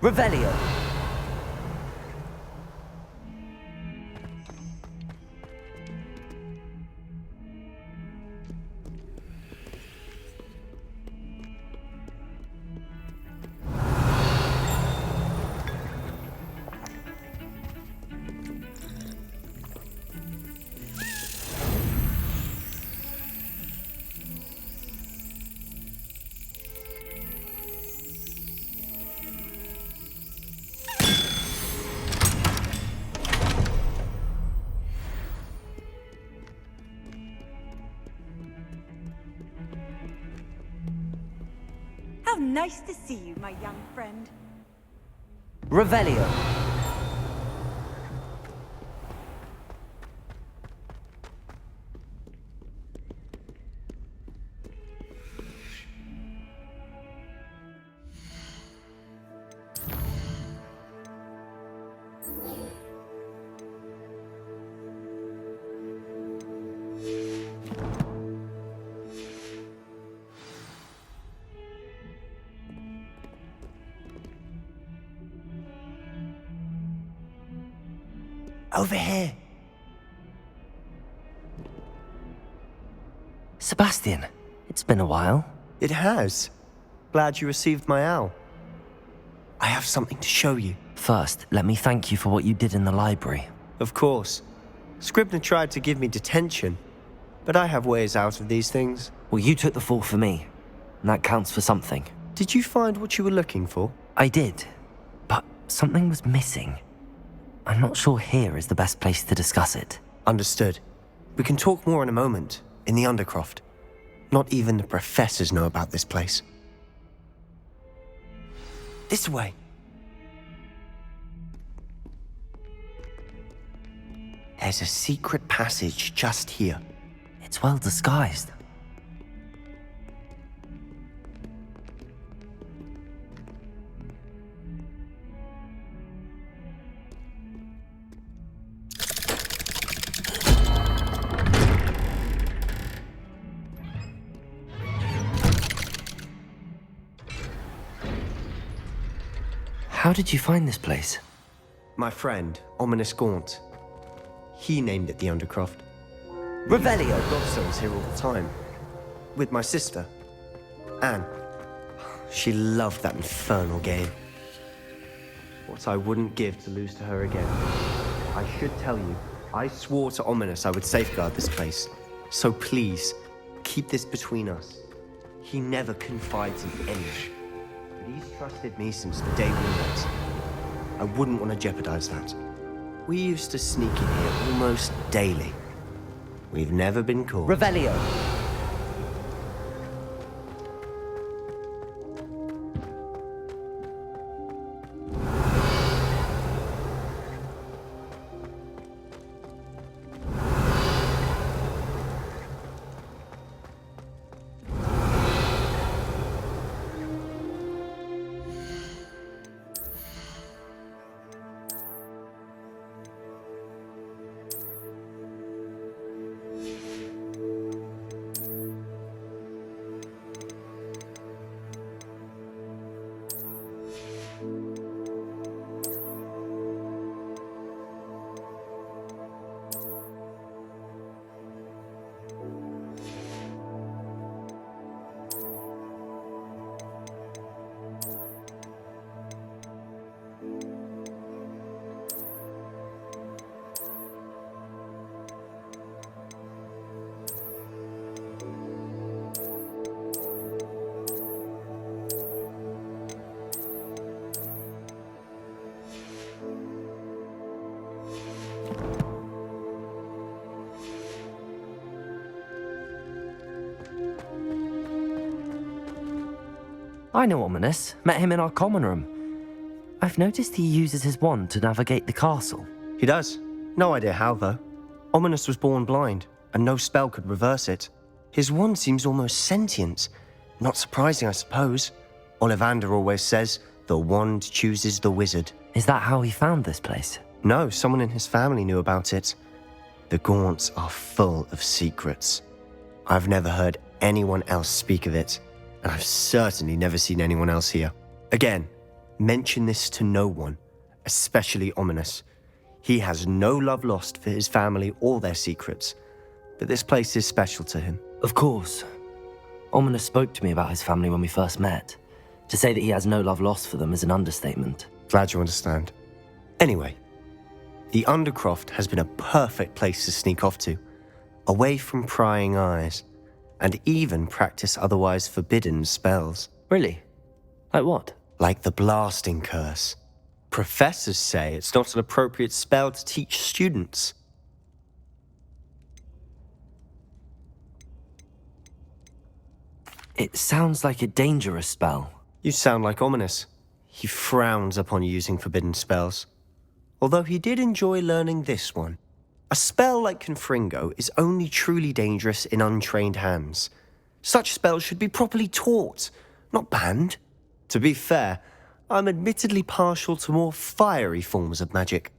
Revelio. How nice to see you, my young friend. Revelio. Over here. Sebastian, it's been a while. It has. Glad you received my owl. I have something to show you. First, let me thank you for what you did in the library. Of course. Scribner tried to give me detention, but I have ways out of these things. Well, you took the fall for me, and that counts for something. Did you find what you were looking for? I did, but something was missing. I'm not sure here is the best place to discuss it. Understood. We can talk more in a moment, in the Undercroft. Not even the professors know about this place. This way. There's a secret passage just here. It's well disguised. How did you find this place? My friend, Ominous Gaunt. He named it the Undercroft. Revelio! Godstone's here all the time. With my sister, Anne. She loved that infernal game. What I wouldn't give to lose to her again. I should tell you, I swore to Ominous I would safeguard this place. So please, keep this between us. He never confides in anyone. But he's trusted me since the day we met. I wouldn't want to jeopardize that. We used to sneak in here almost daily. We've never been caught. Revelio! I know Ominous. Met him in our common room. I've noticed he uses his wand to navigate the castle. He does. No idea how, though. Ominous was born blind, and no spell could reverse it. His wand seems almost sentient. Not surprising, I suppose. Ollivander always says, the wand chooses the wizard. Is that how he found this place? No, someone in his family knew about it. The Gaunts are full of secrets. I've never heard anyone else speak of it, and I've certainly never seen anyone else here. Again, Mention this to no one, especially Ominous. He has no love lost for his family or their secrets, but this place is special to him. Of course. Ominous spoke to me about his family when we first met. To say that he has no love lost for them is an understatement. Glad you understand. Anyway, the Undercroft has been a perfect place to sneak off to, away from prying eyes, and even practice otherwise forbidden spells. Really? Like what? Like the blasting curse. Professors say it's not an appropriate spell to teach students. It sounds like a dangerous spell. You sound like Ominous. He frowns upon using forbidden spells. Although he did enjoy learning this one. A spell like Confringo is only truly dangerous in untrained hands. Such spells should be properly taught, not banned. To be fair, I'm admittedly partial to more fiery forms of magic.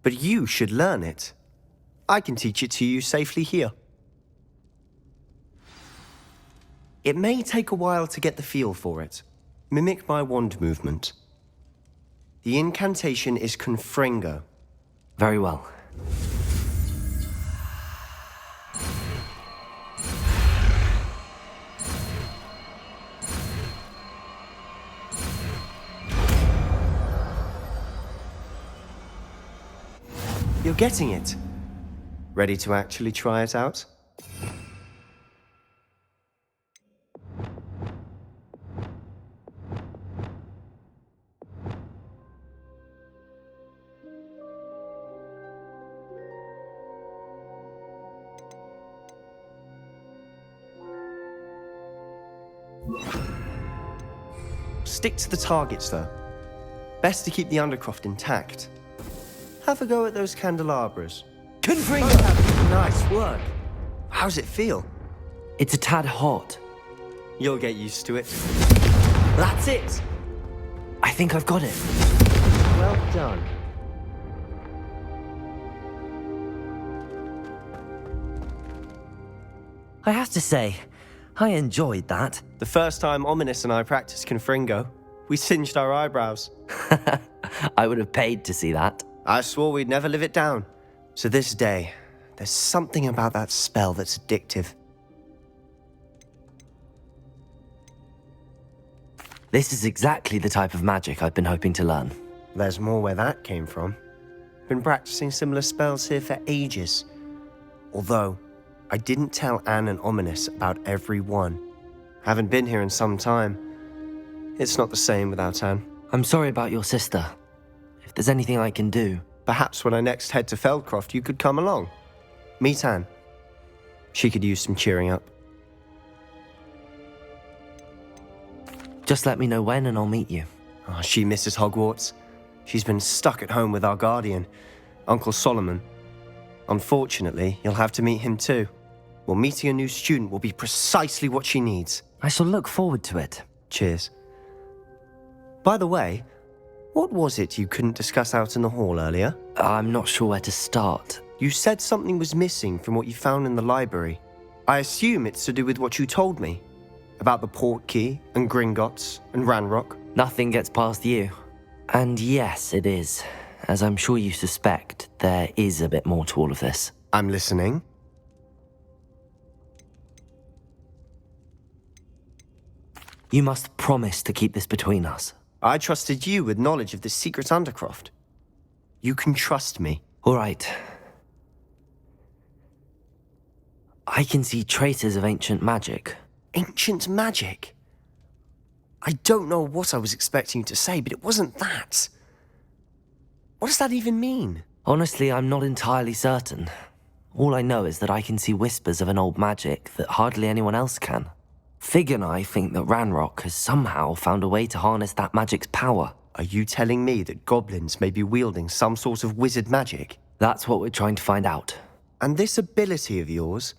But you should learn it. I can teach it to you safely here. It may take a while to get the feel for it. Mimic my wand movement. The incantation is Confringo. Very well. You're getting it. Ready to actually try it out? Stick to the targets, though. Best to keep the Undercroft intact. Have a go at those candelabras. Confringo! Nice work. How's it feel? It's a tad hot. You'll get used to it. That's it! I think I've got it. Well done. I have to say, I enjoyed that. The first time Ominous and I practiced Confringo, we singed our eyebrows. I would have paid to see that. I swore we'd never live it down. To this day, there's something about that spell that's addictive. This is exactly the type of magic I've been hoping to learn. There's more where that came from. Been practicing similar spells here for ages. Although, I didn't tell Anne and Ominous about every one. Haven't been here in some time. It's not the same without Anne. I'm sorry about your sister. If there's anything I can do... Perhaps when I next head to Feldcroft, you could come along. Meet Anne. She could use some cheering up. Just let me know when and I'll meet you. Oh, she misses Hogwarts. She's been stuck at home with our guardian, Uncle Solomon. Unfortunately, you'll have to meet him too. Well, meeting a new student will be precisely what she needs. I shall look forward to it. Cheers. By the way, what was it you couldn't discuss out in the hall earlier? I'm not sure where to start. You said something was missing from what you found in the library. I assume it's to do with what you told me. About the Portkey, and Gringotts, and Ranrock. Nothing gets past you. And yes, it is. As I'm sure you suspect, there is a bit more to all of this. I'm listening. You must promise to keep this between us. I trusted you with knowledge of the secret Undercroft. You can trust me. All right. I can see traces of ancient magic. Ancient magic? I don't know what I was expecting you to say, but it wasn't that. What does that even mean? Honestly, I'm not entirely certain. All I know is that I can see whispers of an old magic that hardly anyone else can. Fig and I think that Ranrock has somehow found a way to harness that magic's power. Are you telling me that goblins may be wielding some sort of wizard magic? That's what we're trying to find out. And this ability of yours,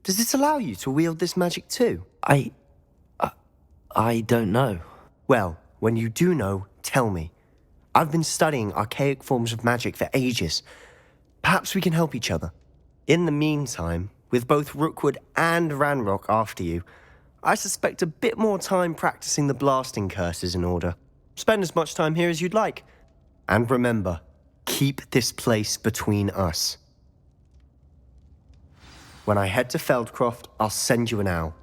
does it allow you to wield this magic too? I don't know. Well, when you do know, tell me. I've been studying archaic forms of magic for ages. Perhaps we can help each other. In the meantime, with both Rookwood and Ranrock after you, I suspect a bit more time practicing the blasting curse is in order. Spend as much time here as you'd like. And remember, keep this place between us. When I head to Feldcroft, I'll send you an owl.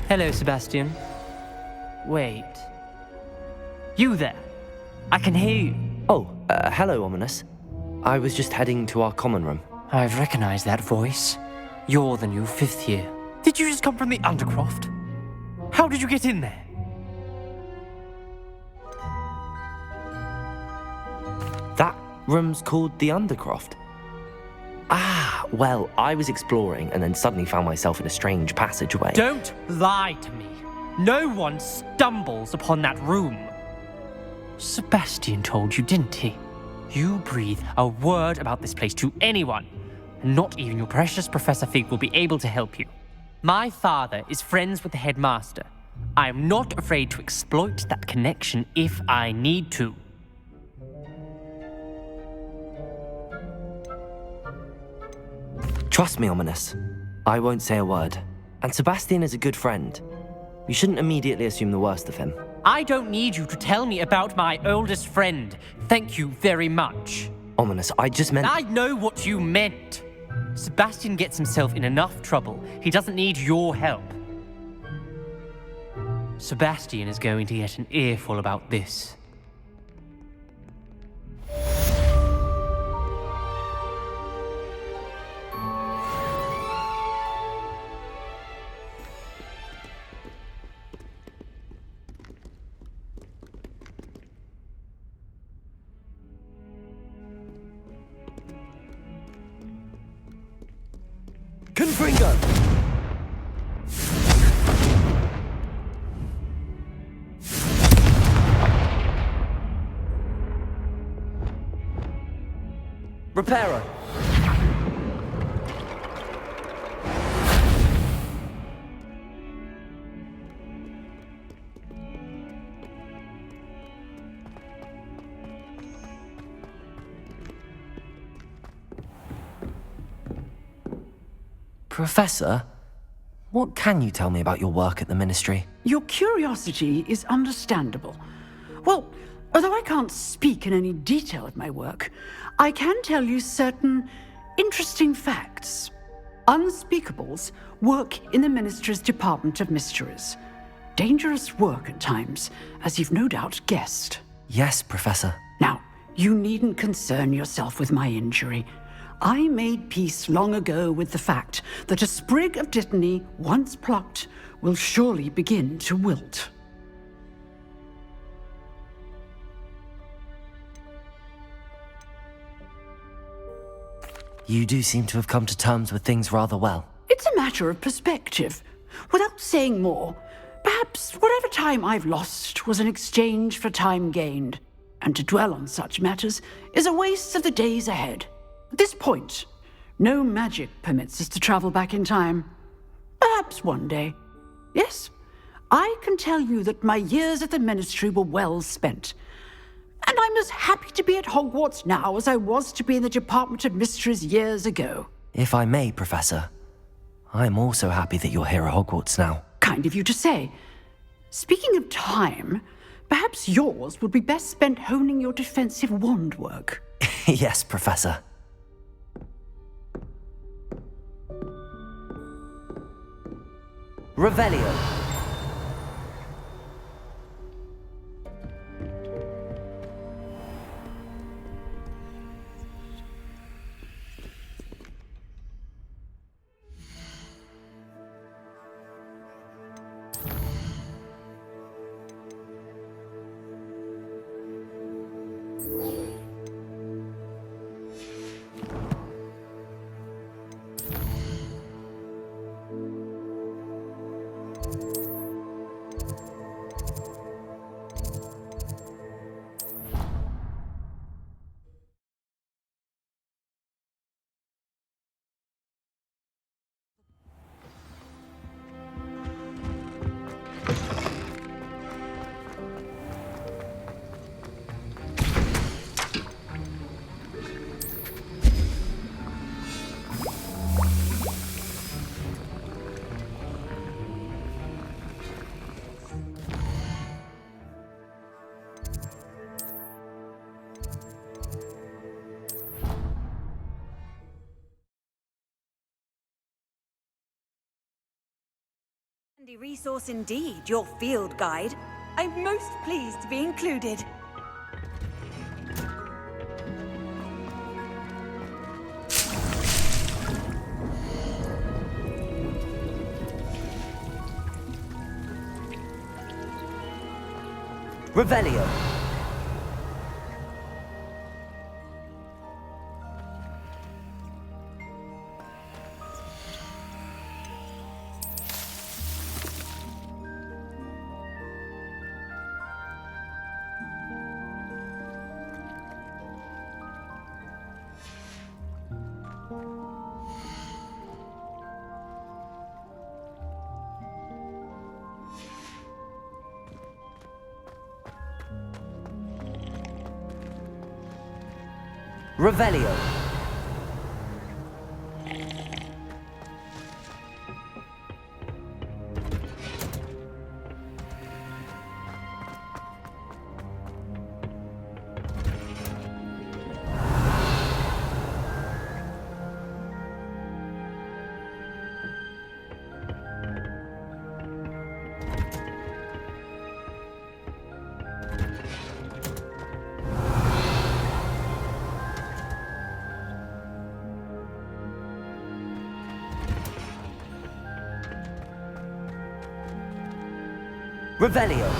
Hello, Sebastian. Wait. You there? I can hear you. Oh, hello, Ominous. I was just heading to our common room. I've recognized that voice. You're the new 5th year. Did you just come from the Undercroft? How did you get in there? That room's called the Undercroft. Ah, well, I was exploring and then suddenly found myself in a strange passageway. Don't lie to me. No one stumbles upon that room. Sebastian told you, didn't he? You breathe a word about this place to anyone, and not even your precious Professor Fig will be able to help you. My father is friends with the headmaster. I am not afraid to exploit that connection if I need to. Trust me, Ominous. I won't say a word. And Sebastian is a good friend. You shouldn't immediately assume the worst of him. I don't need you to tell me about my oldest friend. Thank you very much. Ominous, I just meant... I know what you meant. Sebastian gets himself in enough trouble. He doesn't need your help. Sebastian is going to get an earful about this. Confringo! Reparo! Professor, what can you tell me about your work at the Ministry? Your curiosity is understandable. Well, although I can't speak in any detail of my work, I can tell you certain interesting facts. Unspeakables work in the Ministry's Department of Mysteries. Dangerous work at times, as you've no doubt guessed. Yes, Professor. Now, you needn't concern yourself with my injury. I made peace long ago with the fact that a sprig of dittany, once plucked, will surely begin to wilt. You do seem to have come to terms with things rather well. It's a matter of perspective. Without saying more, perhaps whatever time I've lost was an exchange for time gained, and to dwell on such matters is a waste of the days ahead. At this point, no magic permits us to travel back in time. Perhaps one day. Yes, I can tell you that my years at the Ministry were well spent. And I'm as happy to be at Hogwarts now as I was to be in the Department of Mysteries years ago. If I may, Professor, I'm also happy that you're here at Hogwarts now. Kind of you to say. Speaking of time, perhaps yours would be best spent honing your defensive wand work. Yes, Professor. Revelio. Handy resource indeed, your field guide. I'm most pleased to be included. Revelio. Revelio. Revelio.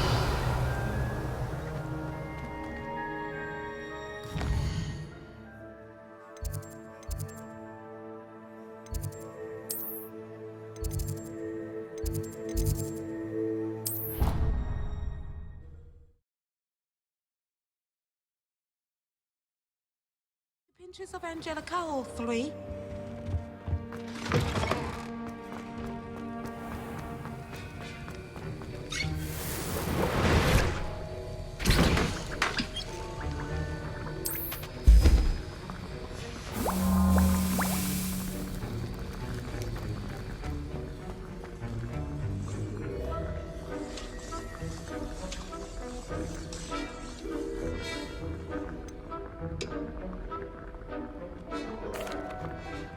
Pinches of Angelica, all three.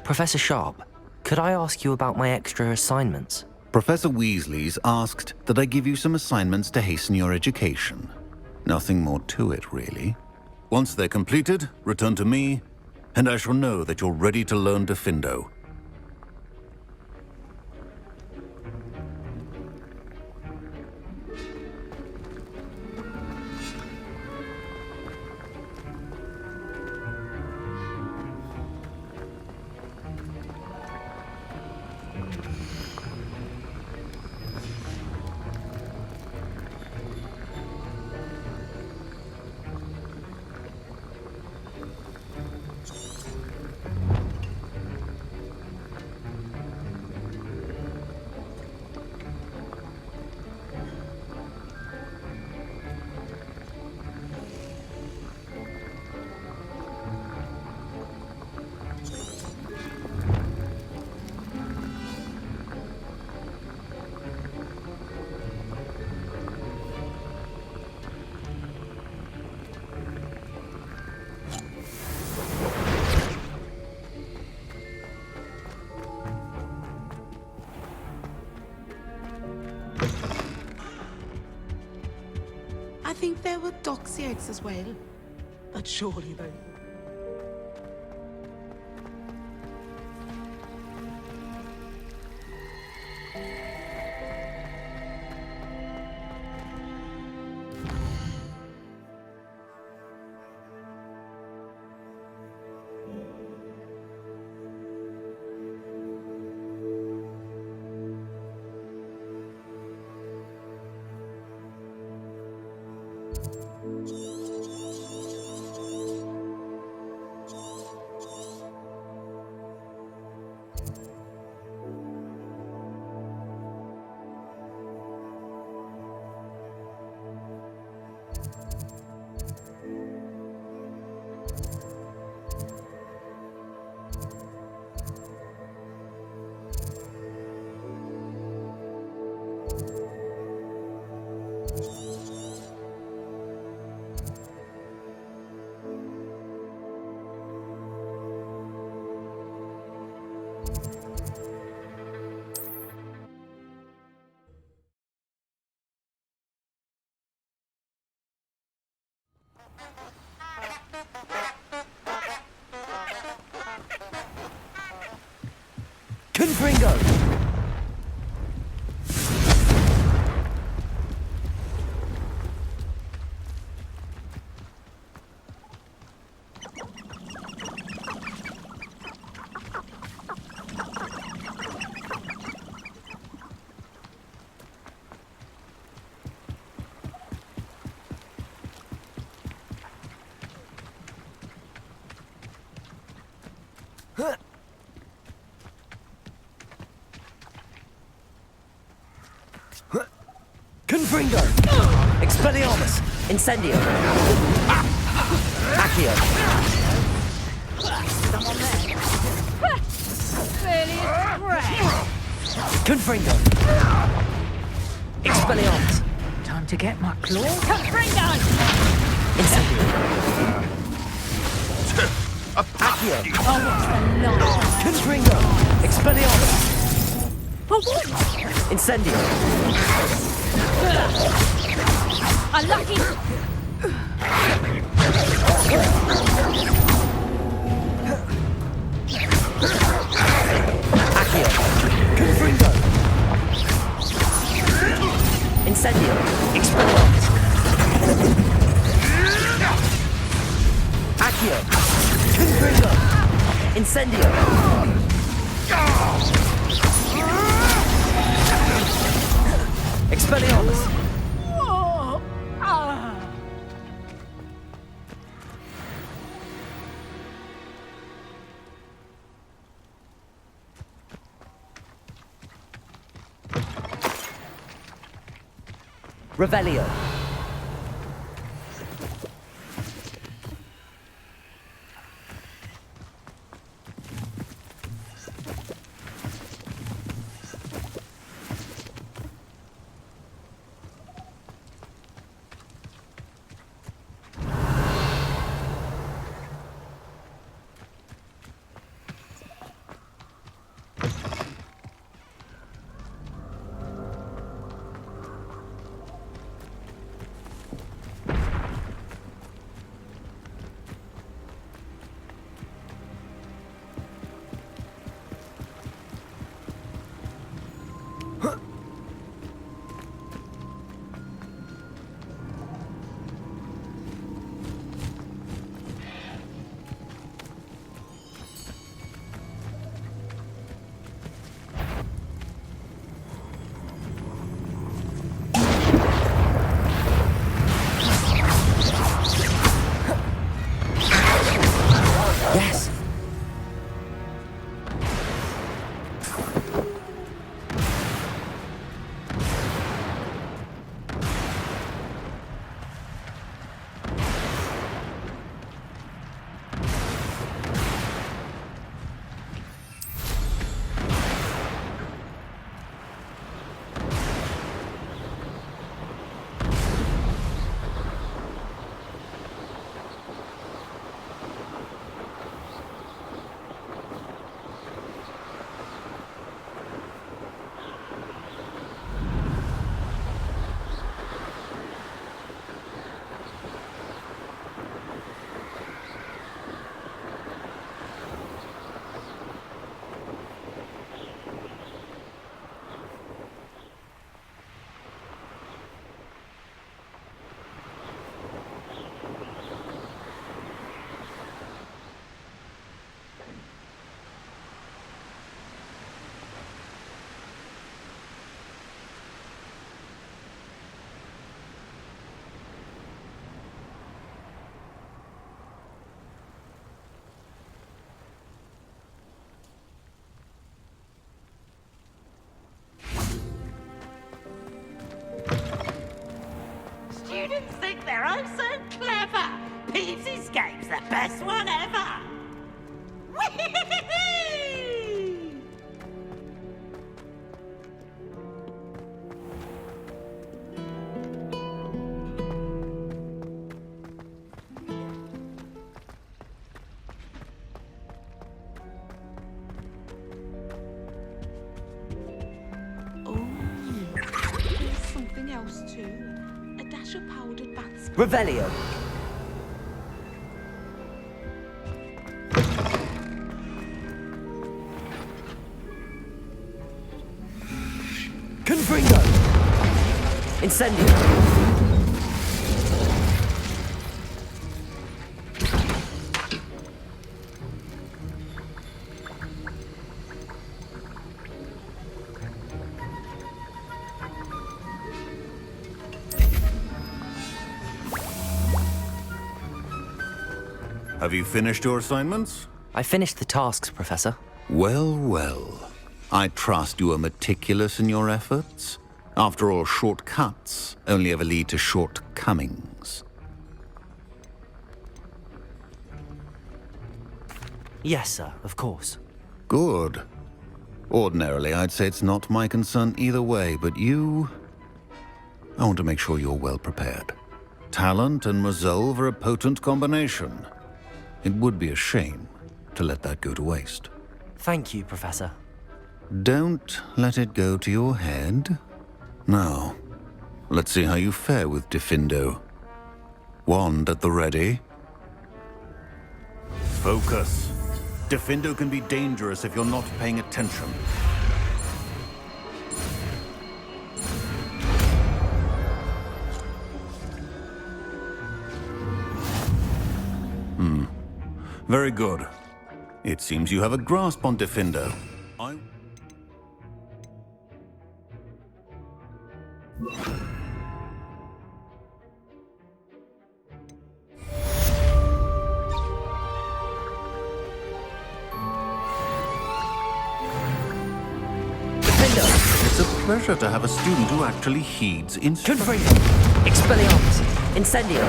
Professor Sharp, could I ask you about my extra assignments? Professor Weasley's asked that I give you some assignments to hasten your education. Nothing more to it, really. Once they're completed, return to me, and I shall know that you're ready to learn Diffindo. I think there were doxy eggs as well. But surely they... Confringo! Confringo! Expelliarmus! Incendio! Accio! Confringo! Expelliarmus! Time to get my claw. Confringo! Incendio! Accio! Oh, what's the line? Confringo! Expelliarmus! For what? Incendio! Unlucky! Accio! Confringo! Incendio! Expelliarmus! Accio! Confringo! Incendio! Expelliarmus! Revelio. Yes. Students think they're oh so clever. Pete's game's the best one ever. Whee! There's something else too. A dash of powdered bath. Revelio. Confringo! Incendio! Have you finished your assignments? I finished the tasks, Professor. Well, well. I trust you are meticulous in your efforts. After all, shortcuts only ever lead to shortcomings. Yes, sir, of course. Good. Ordinarily, I'd say it's not my concern either way, but you... I want to make sure you're well prepared. Talent and resolve are a potent combination. It would be a shame to let that go to waste. Thank you, Professor. Don't let it go to your head. Now, let's see how you fare with Diffindo. Wand at the ready. Focus. Diffindo can be dangerous if you're not paying attention. Very good. It seems you have a grasp on Diffindo. It's a pleasure to have a student who actually heeds instruction. Confringo! Expelliarmus! Incendio!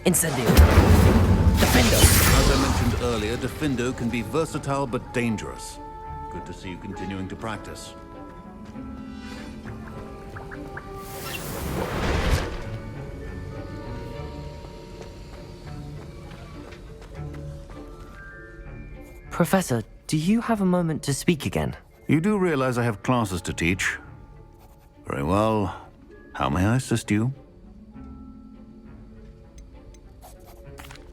Incendio! Diffindo! As I mentioned earlier, Diffindo can be versatile but dangerous. Good to see you continuing to practice. Professor, do you have a moment to speak again? You do realize I have classes to teach. Very well. How may I assist you?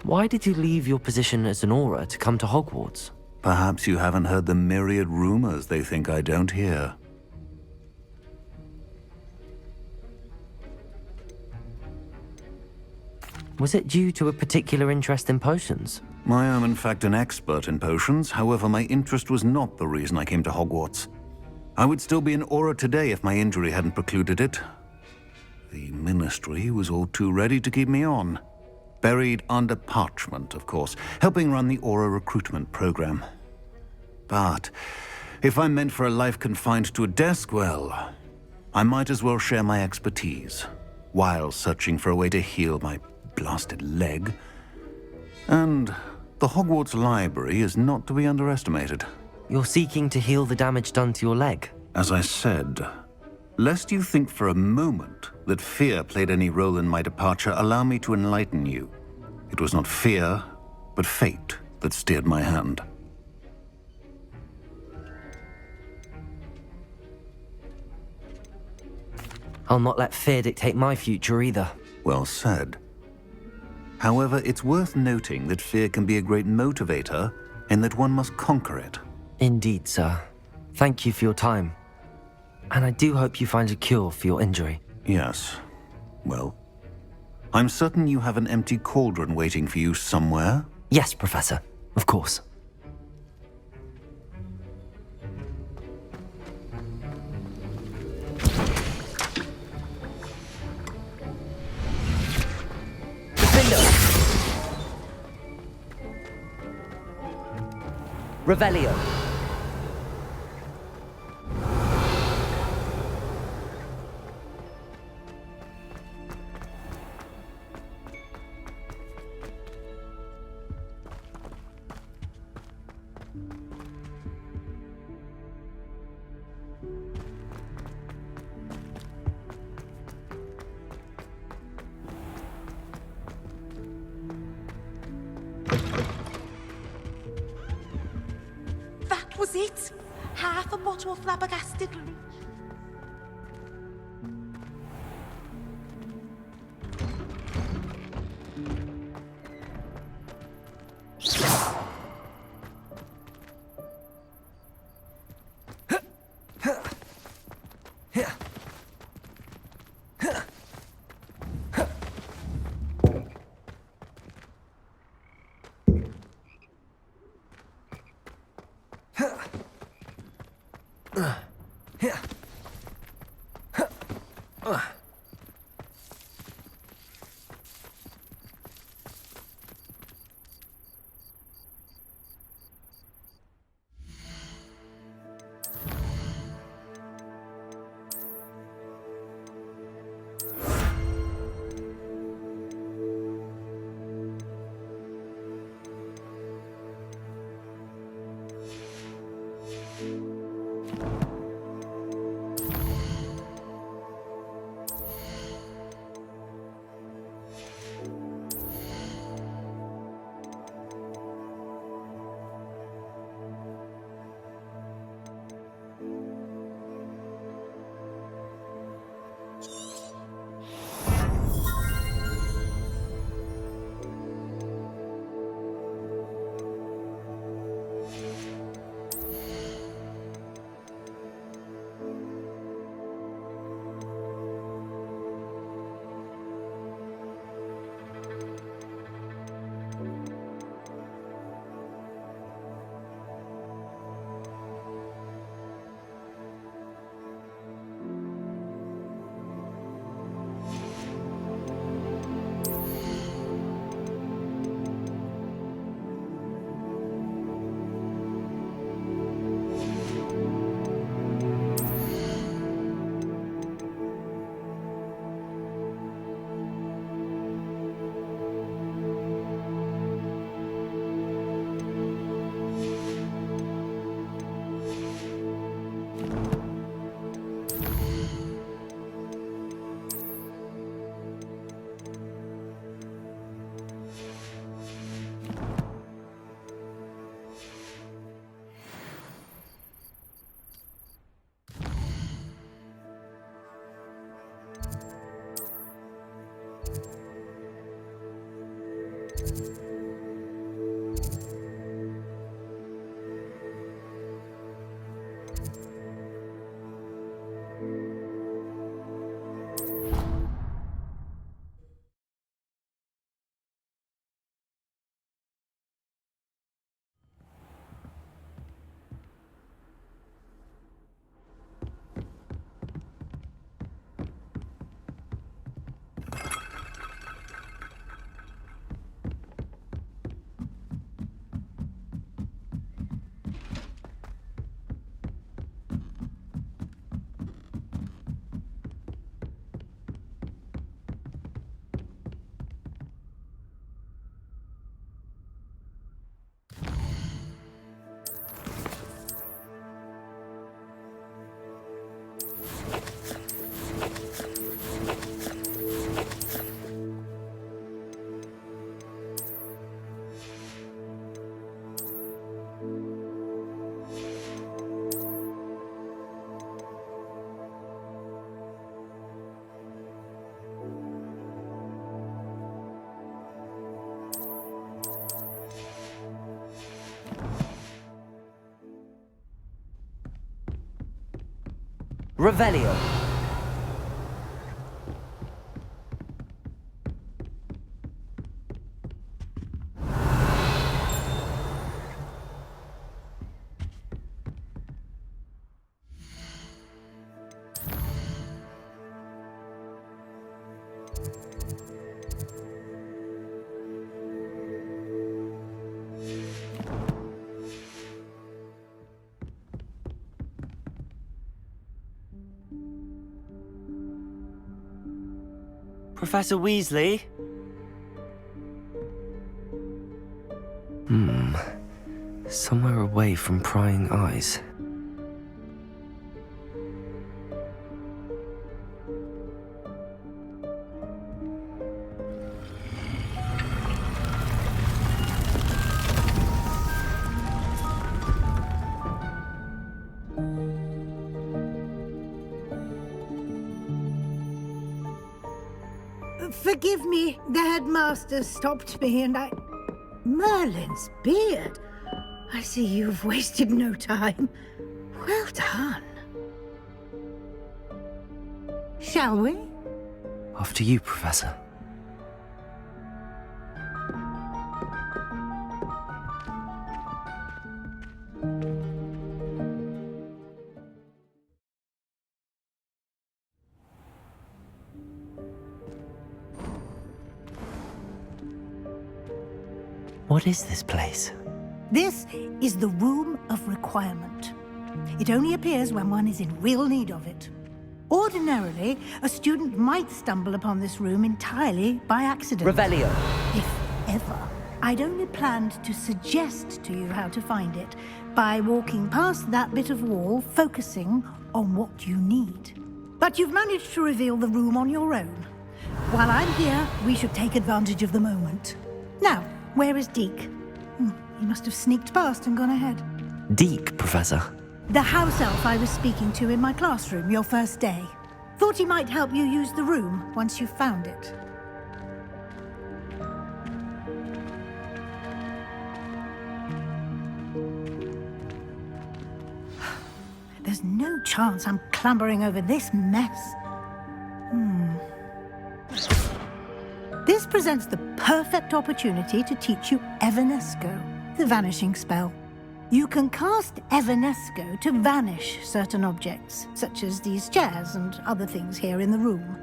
Why did you leave your position as an Auror to come to Hogwarts? Perhaps you haven't heard the myriad rumors they think I don't hear. Was it due to a particular interest in potions? I am in fact an expert in potions, however my interest was not the reason I came to Hogwarts. I would still be an Auror today if my injury hadn't precluded it. The Ministry was all too ready to keep me on. Buried under parchment, of course, helping run the Auror recruitment program. But if I'm meant for a life confined to a desk, well, I might as well share my expertise, while searching for a way to heal my blasted leg. And the Hogwarts Library is not to be underestimated. You're seeking to heal the damage done to your leg? As I said, lest you think for a moment that fear played any role in my departure, allow me to enlighten you. It was not fear, but fate that steered my hand. I'll not let fear dictate my future either. Well said. However, it's worth noting that fear can be a great motivator and that one must conquer it. Indeed, sir. Thank you for your time. And I do hope you find a cure for your injury. Yes. Well, I'm certain you have an empty cauldron waiting for you somewhere. Yes, Professor. Of course. Revelio. That was it. Half a bottle of flabbergasted leech. Revelio. Professor Weasley? Somewhere away from prying eyes. Forgive me, the headmaster stopped me and I... Merlin's beard. I see you've wasted no time. Well done. Shall we? After you, Professor. What is this place? This is the Room of Requirement. It only appears when one is in real need of it. Ordinarily, a student might stumble upon this room entirely by accident. Revelio. If ever. I'd only planned to suggest to you how to find it by walking past that bit of wall, focusing on what you need. But you've managed to reveal the room on your own. While I'm here, we should take advantage of the moment. Now, where is Deke? He must have sneaked past and gone ahead. Deke, Professor. The house elf I was speaking to in my classroom your first day. Thought he might help you use the room once you found it. There's no chance I'm clambering over this mess. This presents the perfect opportunity to teach you Evanesco, the vanishing spell. You can cast Evanesco to vanish certain objects, such as these chairs and other things here in the room.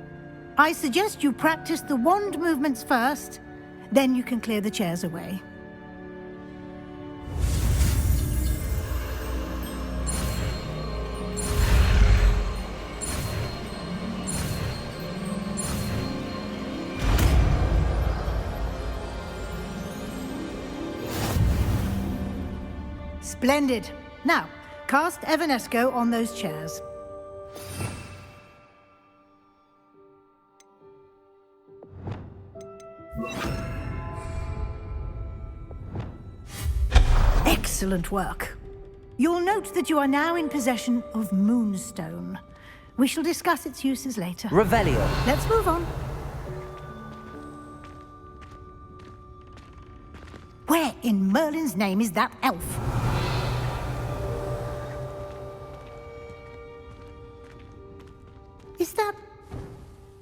I suggest you practice the wand movements first, then you can clear the chairs away. Splendid. Now, cast Evanesco on those chairs. Excellent work. You'll note that you are now in possession of Moonstone. We shall discuss its uses later. Revelio. Let's move on. Where in Merlin's name is that elf? Is that...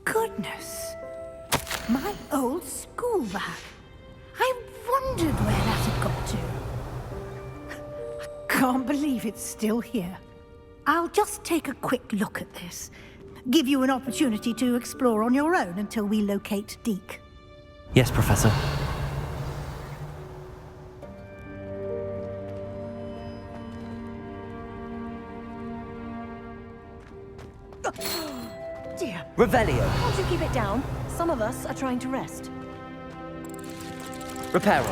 Goodness. My old school bag. I wondered where that had got to. I can't believe it's still here. I'll just take a quick look at this. Give you an opportunity to explore on your own until we locate Deke. Yes, Professor. Dear. Revelio. Can't you keep it down? Some of us are trying to rest. Reparo.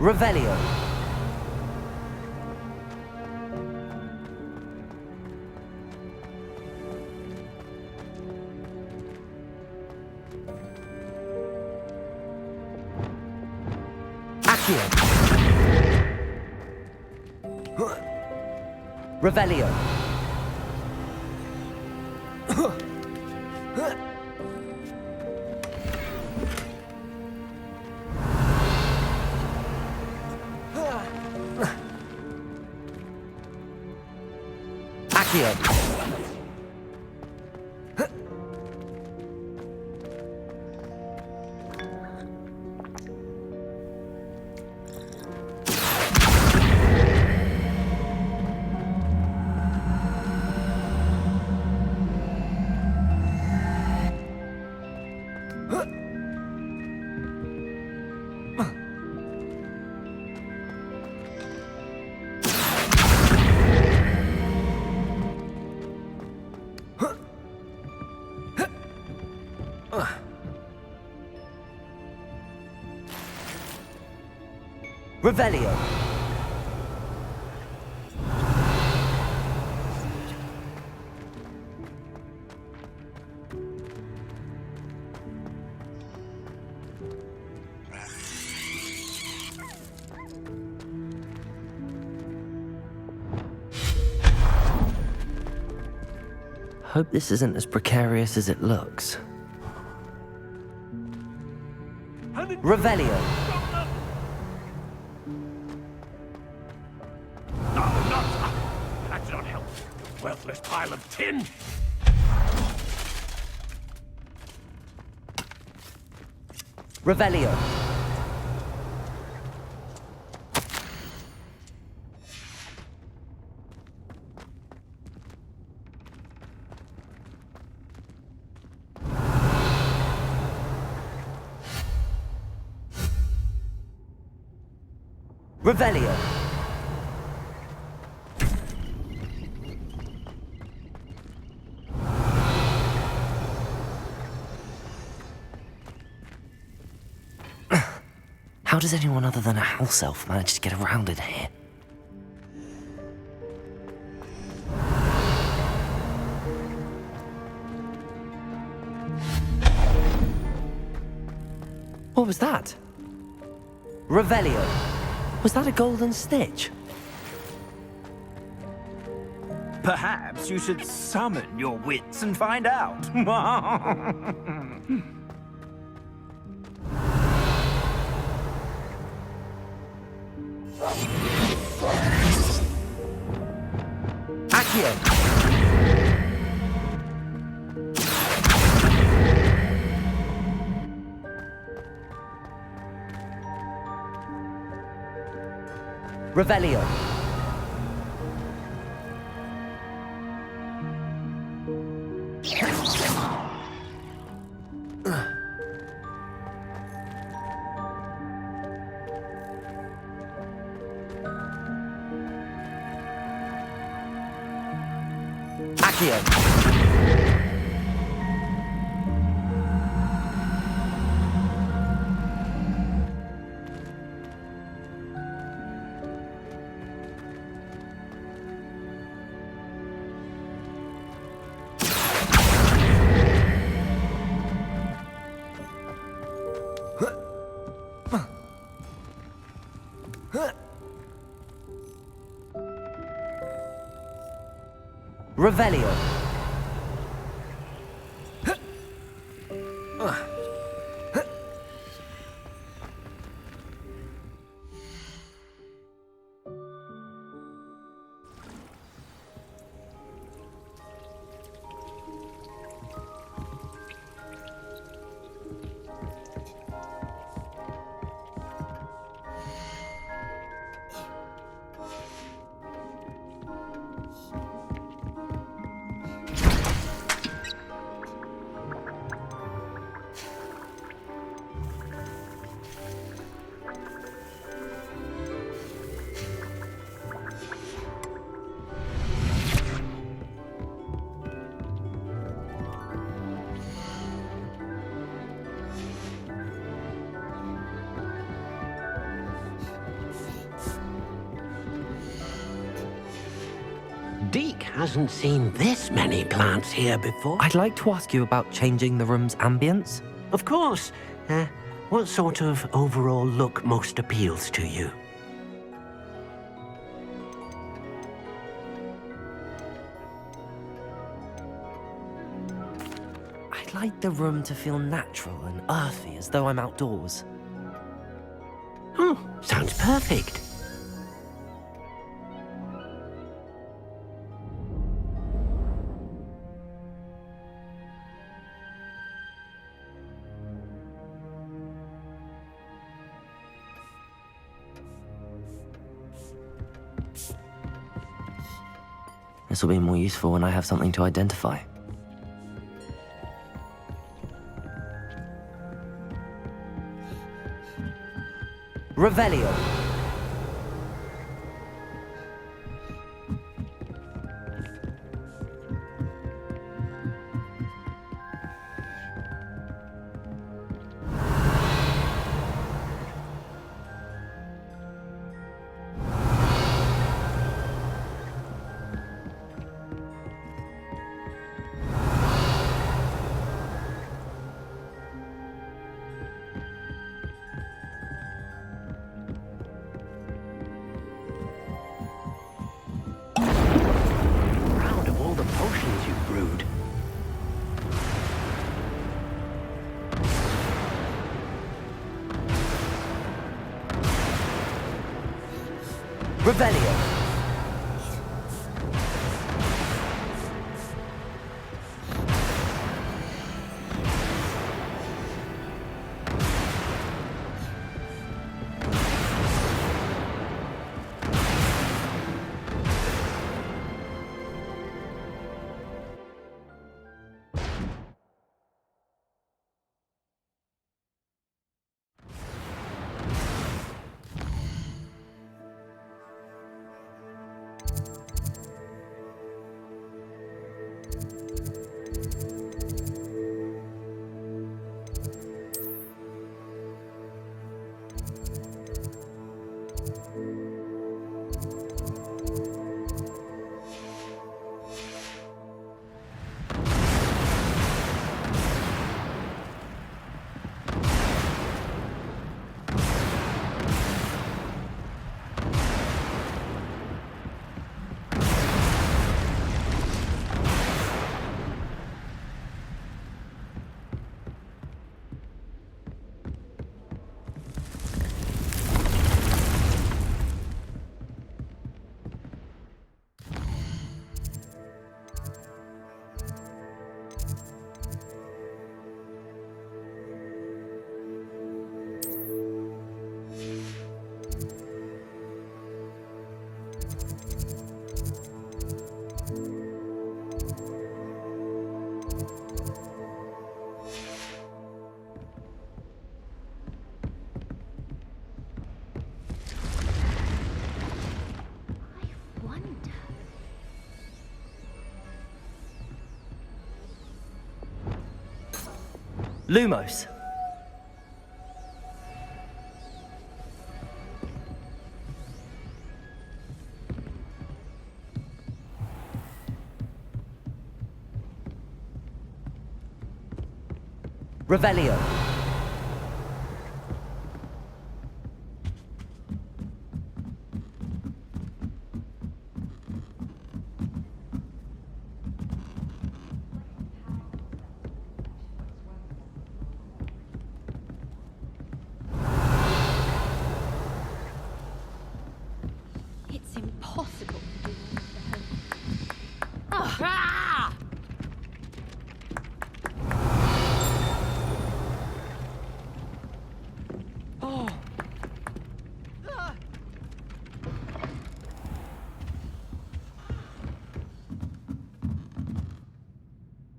Revelio. Accio. Revelio. Accio. Revelio. Hope this isn't as precarious as it looks. Revelio. That's not help. Worthless pile of tin. Revelio. Revelio. How does anyone other than a house elf manage to get around in here? What was that? Revelio. Was that a golden stitch? Perhaps you should summon your wits and find out. Accio. Revelio. Accio. Revelio. Deke hasn't seen this many plants here before. I'd like to ask you about changing the room's ambience. Of course. What sort of overall look most appeals to you? I'd like the room to feel natural and earthy, as though I'm outdoors. Oh, sounds perfect. This will be more useful when I have something to identify. Revelio. Proud of all the potions you've brewed. Revelio. Lumos. Revelio. It's impossible to do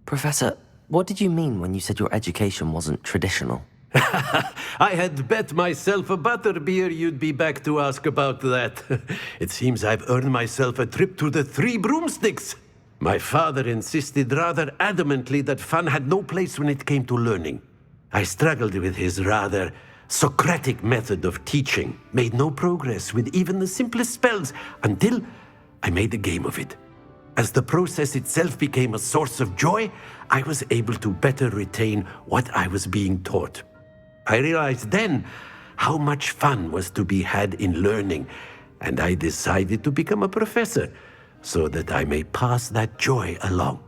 Professor, what did you mean when you said your education wasn't traditional? I had bet myself a butterbeer you'd be back to ask about that. It seems I've earned myself a trip to the Three Broomsticks. My father insisted rather adamantly that fun had no place when it came to learning. I struggled with his rather Socratic method of teaching, made no progress with even the simplest spells until I made a game of it. As the process itself became a source of joy, I was able to better retain what I was being taught. I realized then how much fun was to be had in learning, and I decided to become a professor so that I may pass that joy along.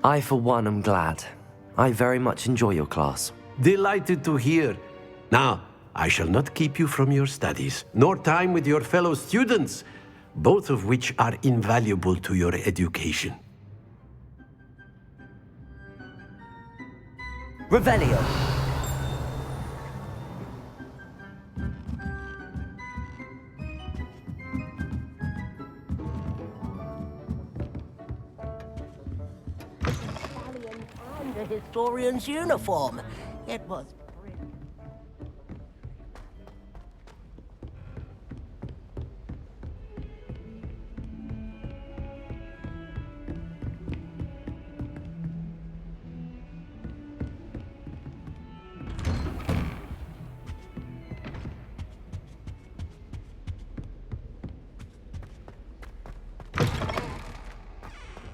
I, for one, am glad. I very much enjoy your class. Delighted to hear. Now, I shall not keep you from your studies, nor time with your fellow students, both of which are invaluable to your education. Revelio. And a historian's uniform. It was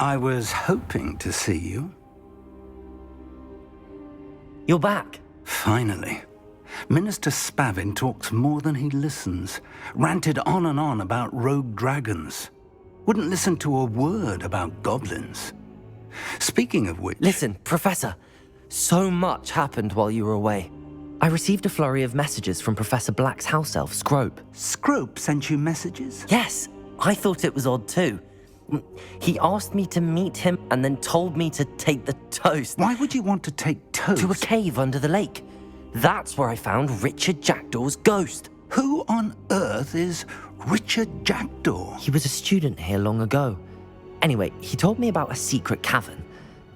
I was hoping to see you. You're back. Finally. Minister Spavin talks more than he listens. Ranted on and on about rogue dragons. Wouldn't listen to a word about goblins. Speaking of which... Listen, Professor. So much happened while you were away. I received a flurry of messages from Professor Black's house elf, Scrope. Scrope sent you messages? Yes. I thought it was odd too. He asked me to meet him and then told me to take the toast. Why would you want to take toast? To a cave under the lake. That's where I found Richard Jackdaw's ghost. Who on earth is Richard Jackdaw? He was a student here long ago. Anyway, he told me about a secret cavern.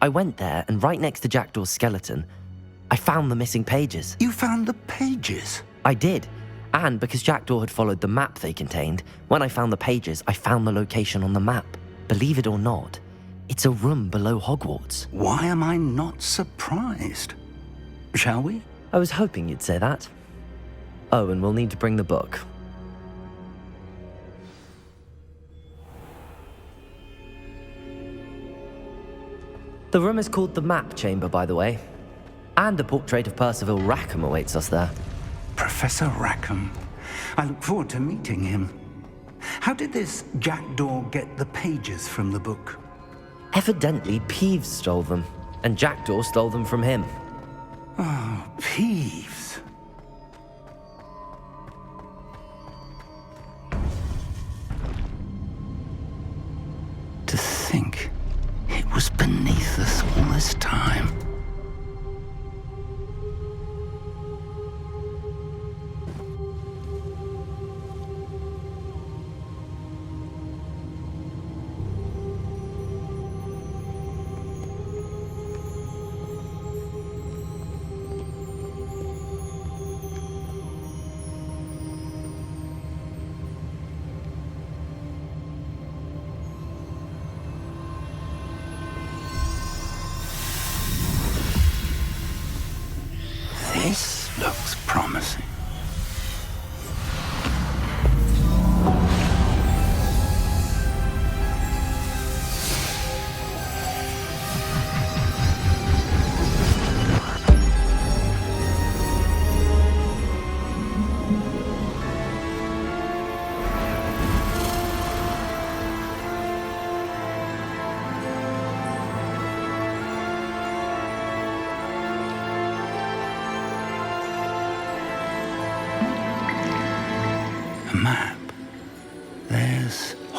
I went there, and right next to Jackdaw's skeleton, I found the missing pages. You found the pages? I did. And because Jackdaw had followed the map they contained, when I found the pages, I found the location on the map. Believe it or not, it's a room below Hogwarts. Why am I not surprised? Shall we? I was hoping you'd say that. Oh, and we'll need to bring the book. The room is called the Map Chamber, by the way. And a portrait of Percival Rackham awaits us there. Professor Rackham. I look forward to meeting him. How did this Jackdaw get the pages from the book? Evidently, Peeves stole them, and Jackdaw stole them from him. Oh, Peeves. To think it was beneath us all this time.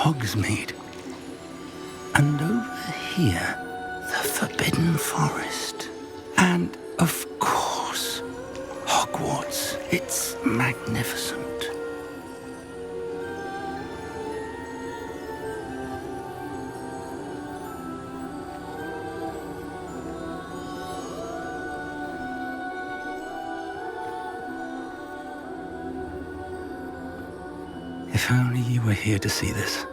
Hogsmeade. And over here, the Forbidden Forest. And, of course, Hogwarts. It's magnificent. If only you were here to see this.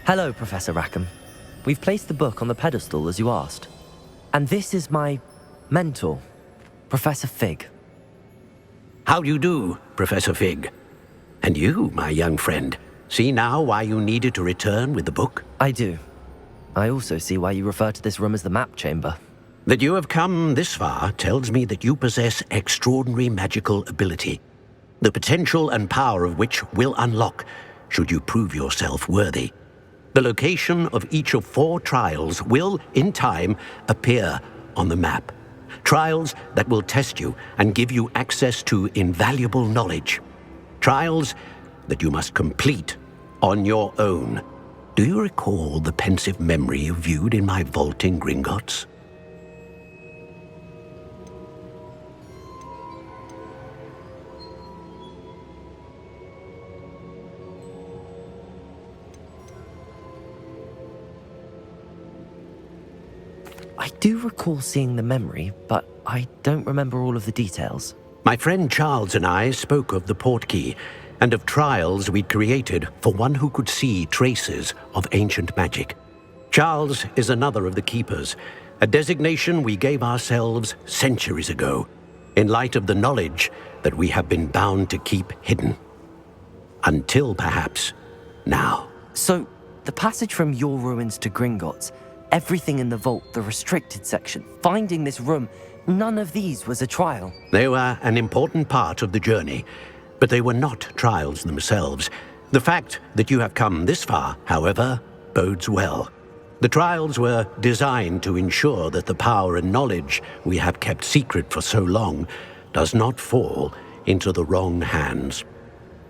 Hello, Professor Rackham. We've placed the book on the pedestal as you asked. And this is my mentor, Professor Fig. How do you do, Professor Fig? And you, my young friend, see now why you needed to return with the book? I do. I also see why you refer to this room as the map chamber. That you have come this far tells me that you possess extraordinary magical ability, the potential and power of which will unlock should you prove yourself worthy. The location of each of 4 trials will, in time, appear on the map. Trials that will test you and give you access to invaluable knowledge. Trials that you must complete on your own. Do you recall the pensive memory you viewed in my vault in Gringotts? I do recall seeing the memory, but I don't remember all of the details. My friend Charles and I spoke of the portkey and of trials we'd created for one who could see traces of ancient magic. Charles is another of the keepers, a designation we gave ourselves centuries ago, in light of the knowledge that we have been bound to keep hidden. Until perhaps now. So, the passage from your ruins to Gringotts, everything in the vault, the restricted section, finding this room, none of these was a trial. They were an important part of the journey, but they were not trials themselves. The fact that you have come this far, however, bodes well. The trials were designed to ensure that the power and knowledge we have kept secret for so long does not fall into the wrong hands.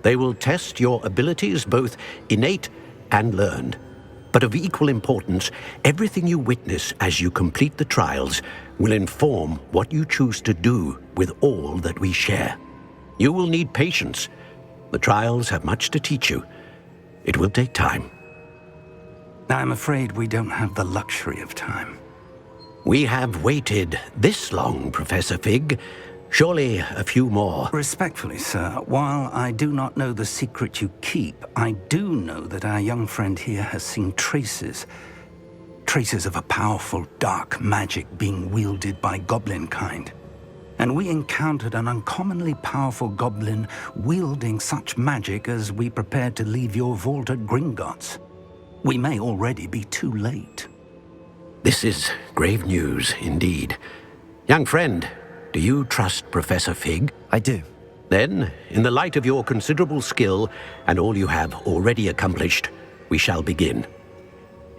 They will test your abilities, both innate and learned. But of equal importance, everything you witness as you complete the trials will inform what you choose to do with all that we share. You will need patience. The trials have much to teach you. It will take time. I'm afraid we don't have the luxury of time. We have waited this long, Professor Fig. Surely a few more. Respectfully, sir, while I do not know the secret you keep, I do know that our young friend here has seen traces of a powerful dark magic being wielded by goblin kind. And we encountered an uncommonly powerful goblin wielding such magic as we prepared to leave your vault at Gringotts. We may already be too late. This is grave news indeed. Young friend, do you trust Professor Fig? I do. Then, in the light of your considerable skill and all you have already accomplished, we shall begin.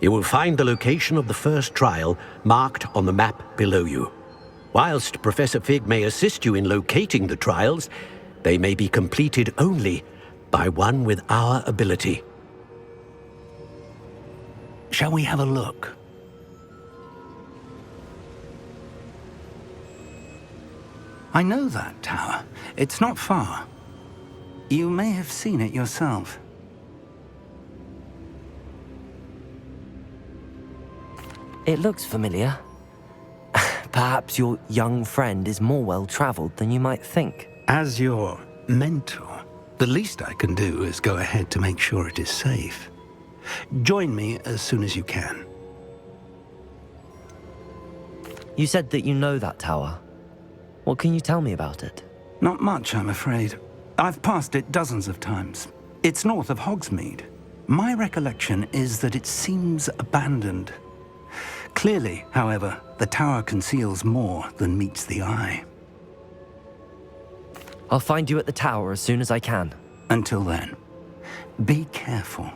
You will find the location of the first trial marked on the map below you. Whilst Professor Fig may assist you in locating the trials, they may be completed only by one with our ability. Shall we have a look? I know that tower. It's not far. You may have seen it yourself. It looks familiar. Perhaps your young friend is more well-traveled than you might think. As your mentor, the least I can do is go ahead to make sure it is safe. Join me as soon as you can. You said that you know that tower. What can you tell me about it? Not much, I'm afraid. I've passed it dozens of times. It's north of Hogsmeade. My recollection is that it seems abandoned. Clearly, however, the tower conceals more than meets the eye. I'll find you at the tower as soon as I can. Until then, be careful,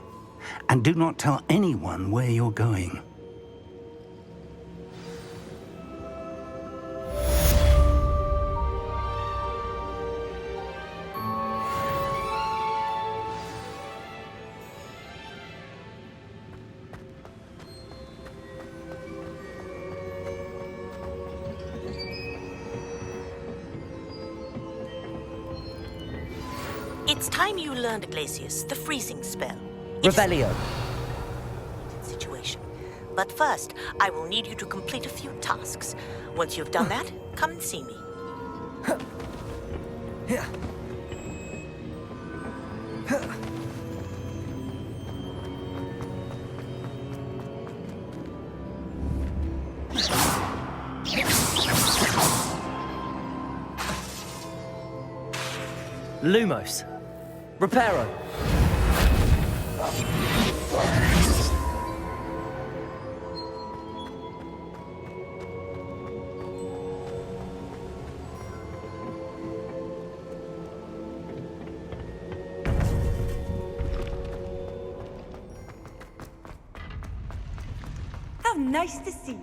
and do not tell anyone where you're going. It's time you learned, Glacius, the freezing spell. Revelio. Situation. But first, I will need you to complete a few tasks. Once you've done that, come and see me. Lumos. Reparo. How nice to see you.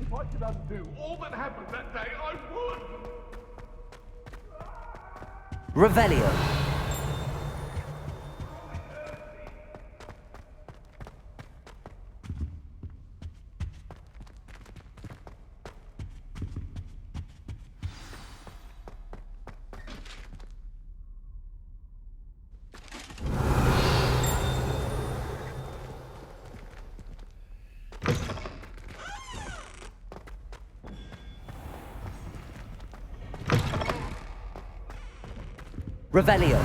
If I could undo all that happened that day, I would! Revelio. Revelio.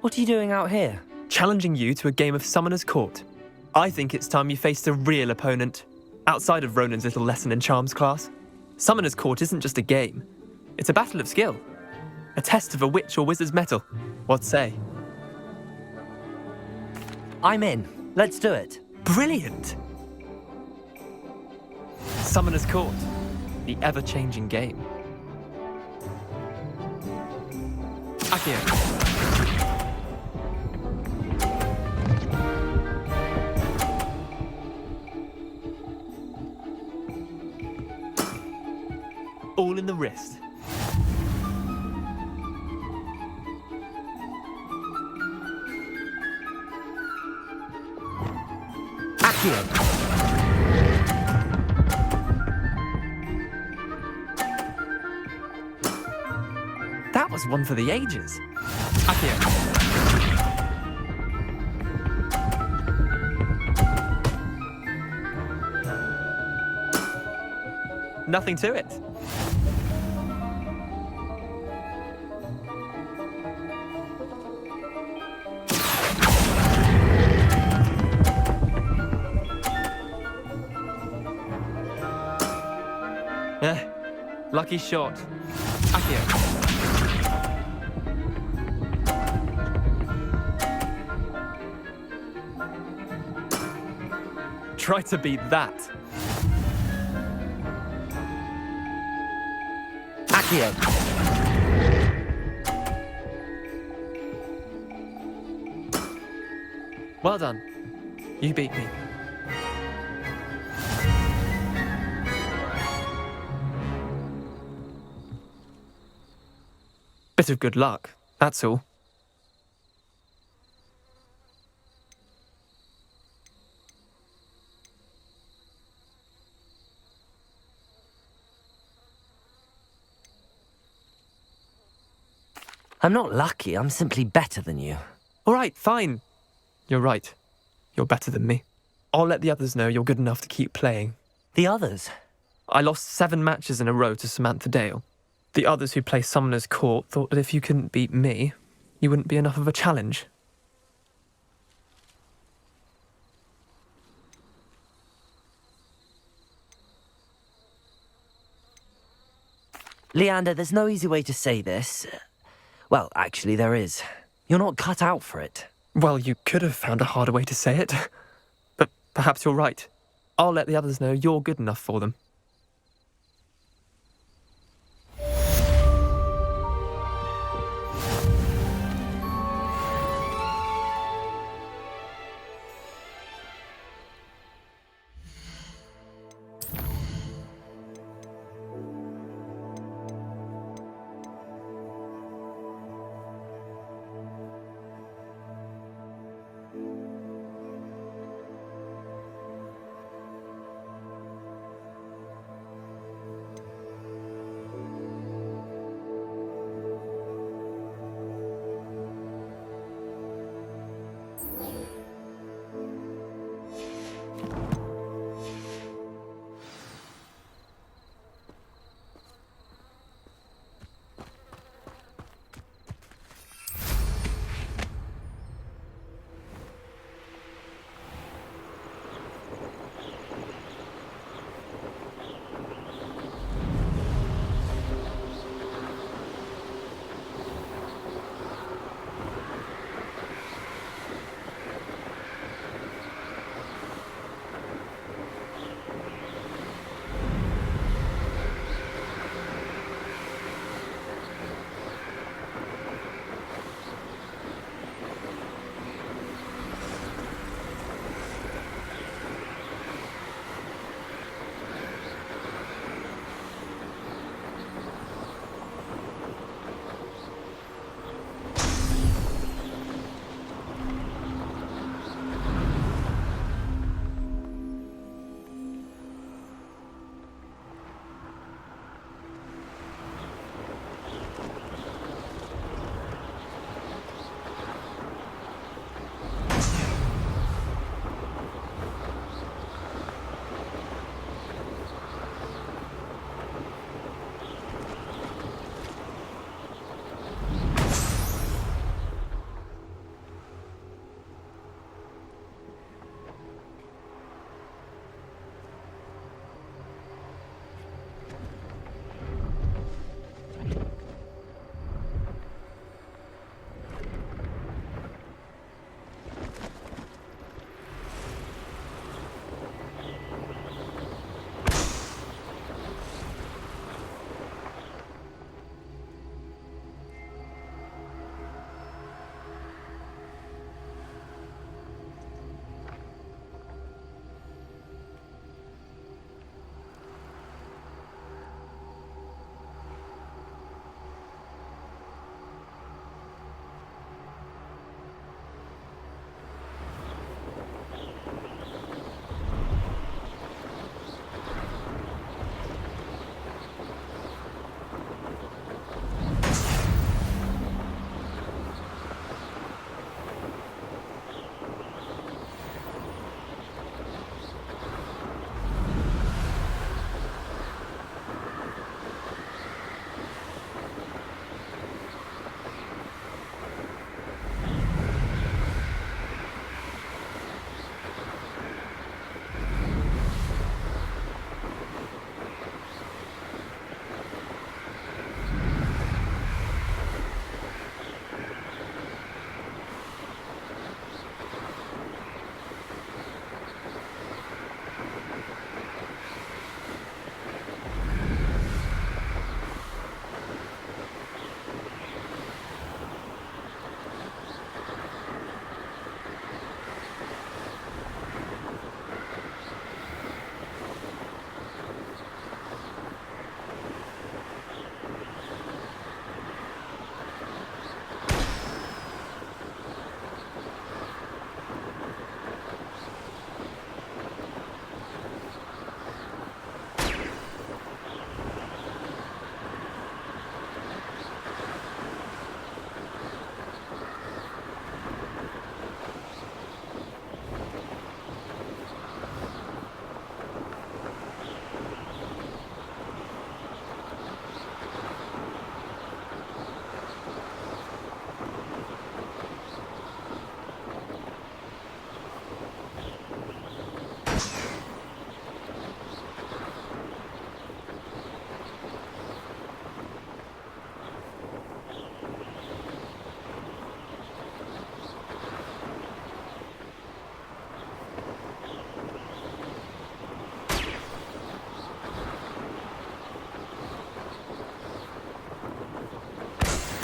What are you doing out here? Challenging you to a game of Summoner's Court. I think it's time you faced a real opponent, outside of Ronan's little lesson in charms class. Summoner's Court isn't just a game. It's a battle of skill. A test of a witch or wizard's mettle. What say? I'm in. Let's do it. Brilliant! Summoner's Court. The ever-changing game. Accio. All in the wrist. Accio. That was one for the ages. Accio. Nothing to it. Lucky shot. Accio. Try to beat that. Accio. Well done. You beat me. Bit of good luck, that's all. I'm not lucky, I'm simply better than you. All right, fine. You're right. You're better than me. I'll let the others know you're good enough to keep playing. The others? I lost 7 matches in a row to Samantha Dale. The others who play Summoner's Court thought that if you couldn't beat me, you wouldn't be enough of a challenge. Leander, there's no easy way to say this. Well, actually, there is. You're not cut out for it. Well, you could have found a harder way to say it. But perhaps you're right. I'll let the others know you're good enough for them.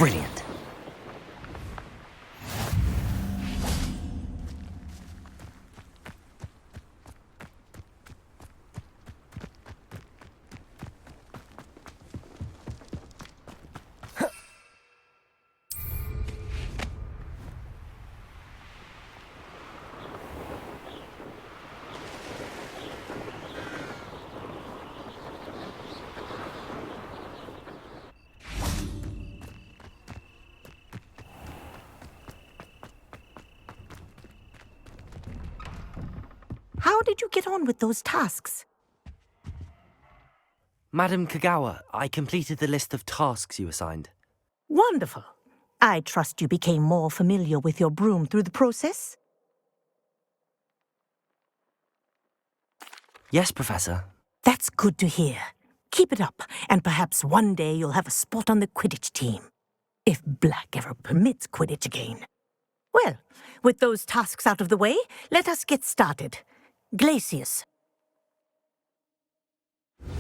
Brilliant. How did you get on with those tasks? Madam Kagawa, I completed the list of tasks you assigned. Wonderful. I trust you became more familiar with your broom through the process? Yes, Professor. That's good to hear. Keep it up, and perhaps one day you'll have a spot on the Quidditch team. If Black ever permits Quidditch again. Well, with those tasks out of the way, let us get started. Glacius.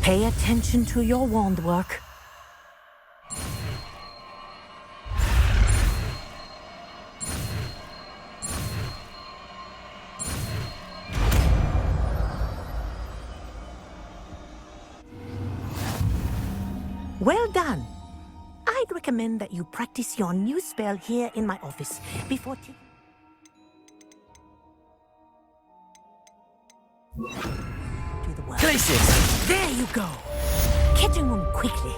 Pay attention to your wand work. Well done. I'd recommend that you practice your new spell here in my office before do the work. Glacius! There you go. Catching on quickly.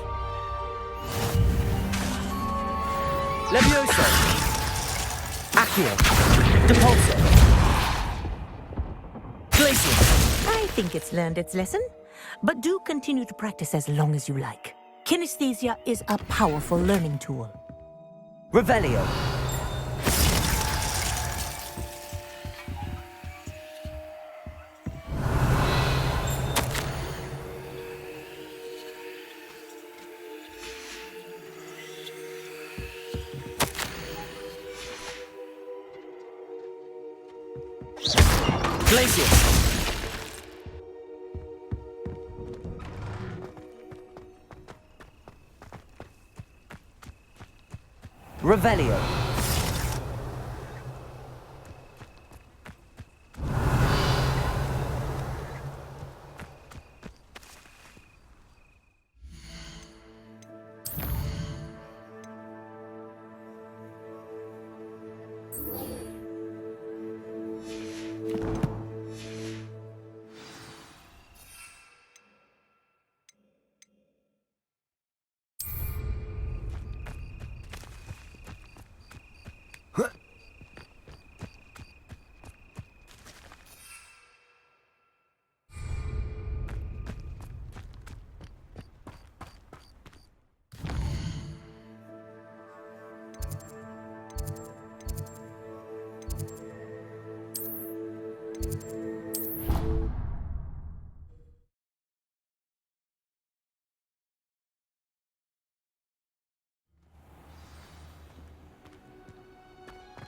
Levioso! Accio! Depulso! Glacius! I think it's learned its lesson, but do continue to practice as long as you like. Kinesthesia is a powerful learning tool. Revelio! Glacius! Revelio.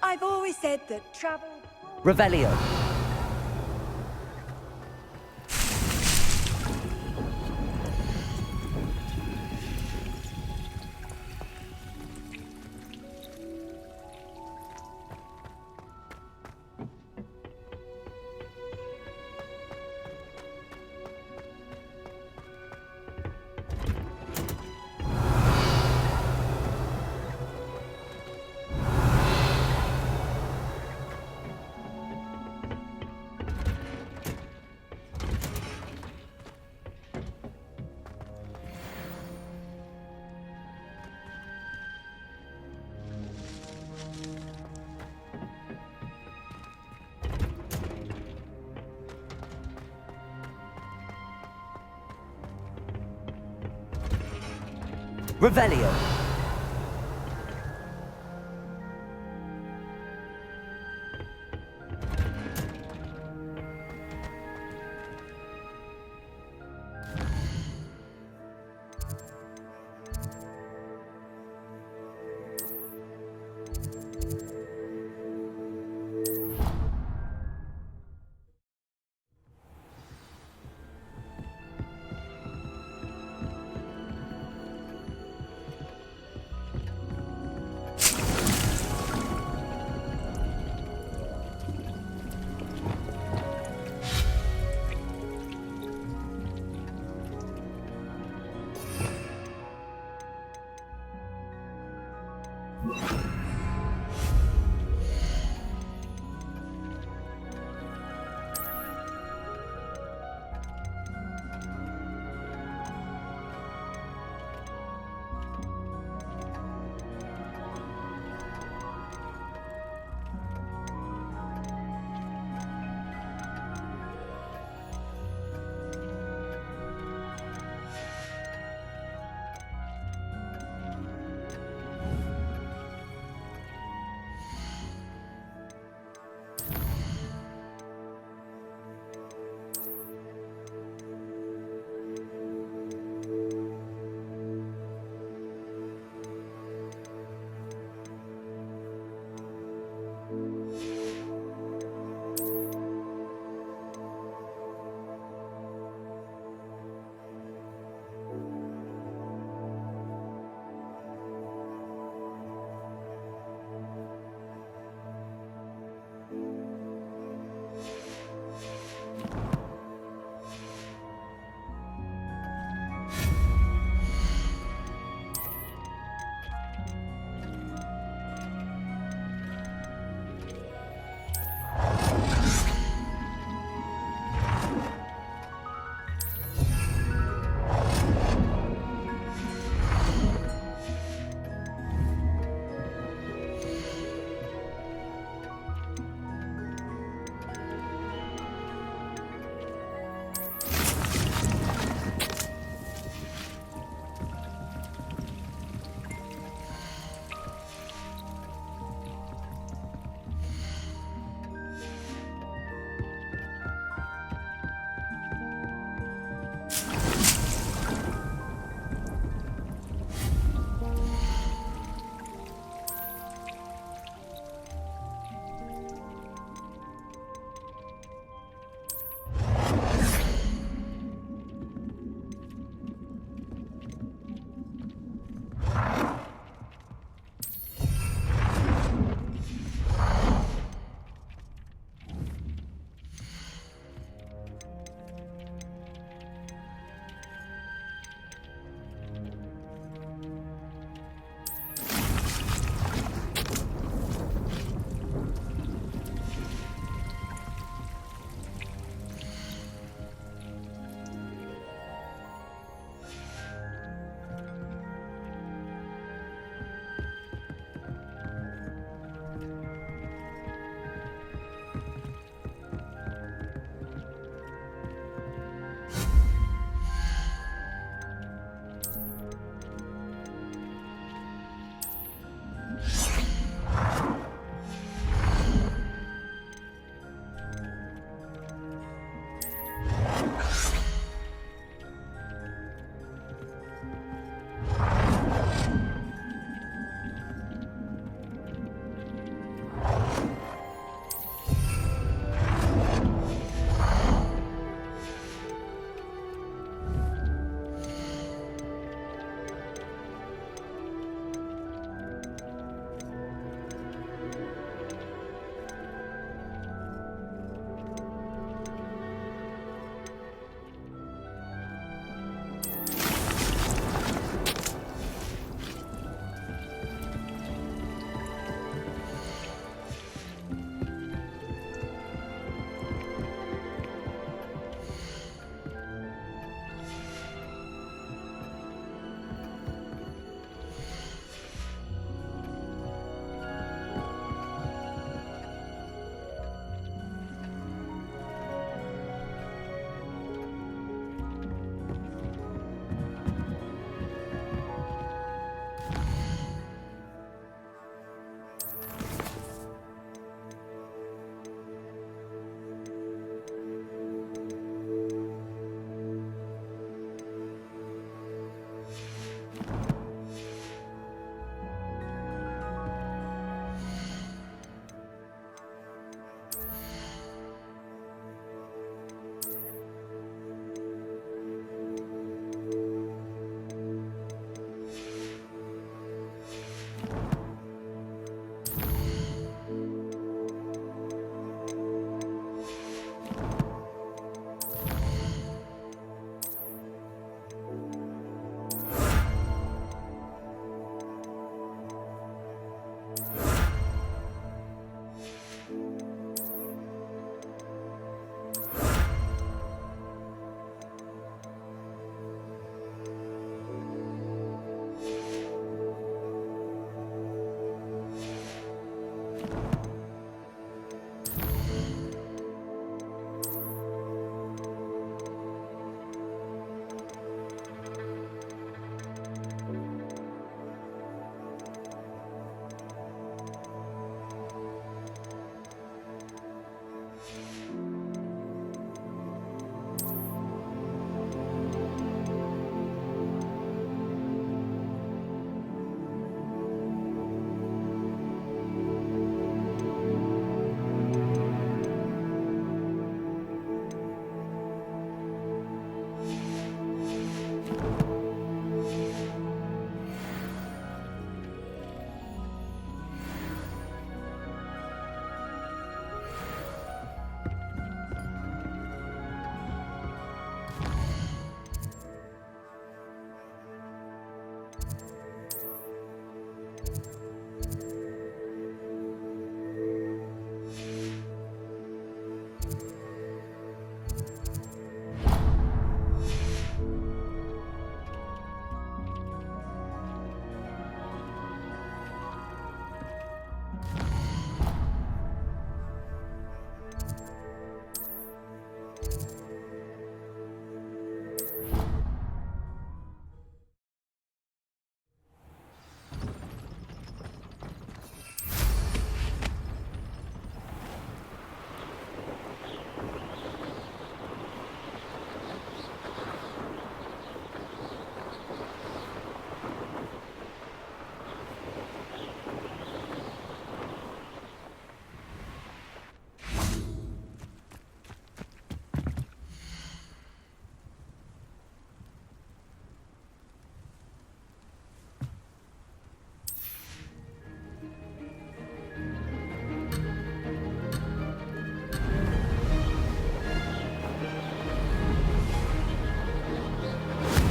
I've always said that travel... Revelio. Revelio.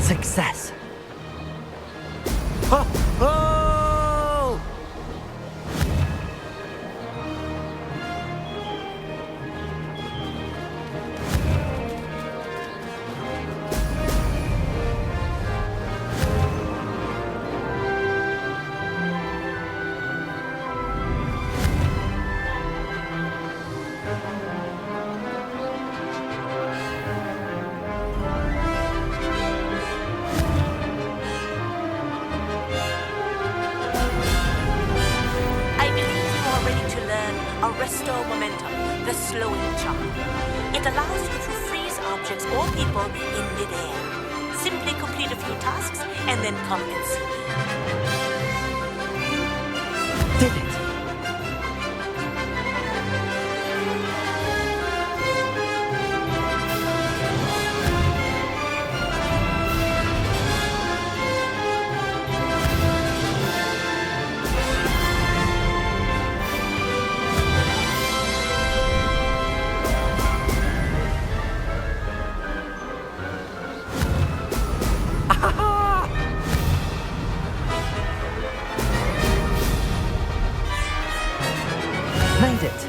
Success! Oh! Oh! I believe you are ready to learn Arresto Momentum, the slowing charm. It allows you to freeze objects or people in midair. Simply complete a few tasks and then come and see me. Did it? Made it!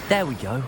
There we go.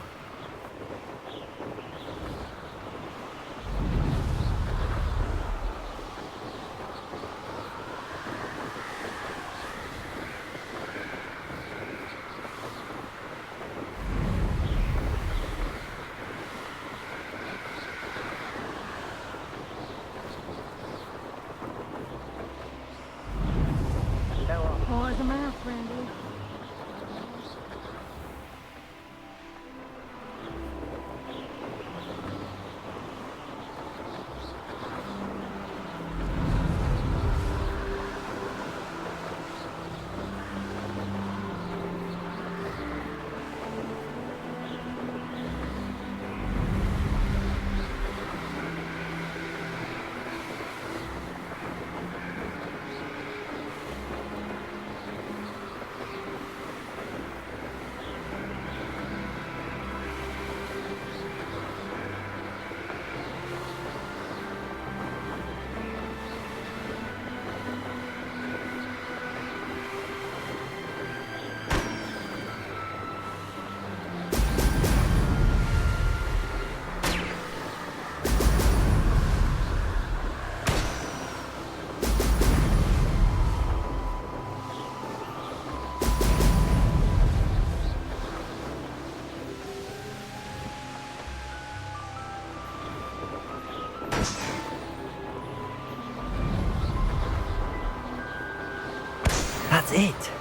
That's it.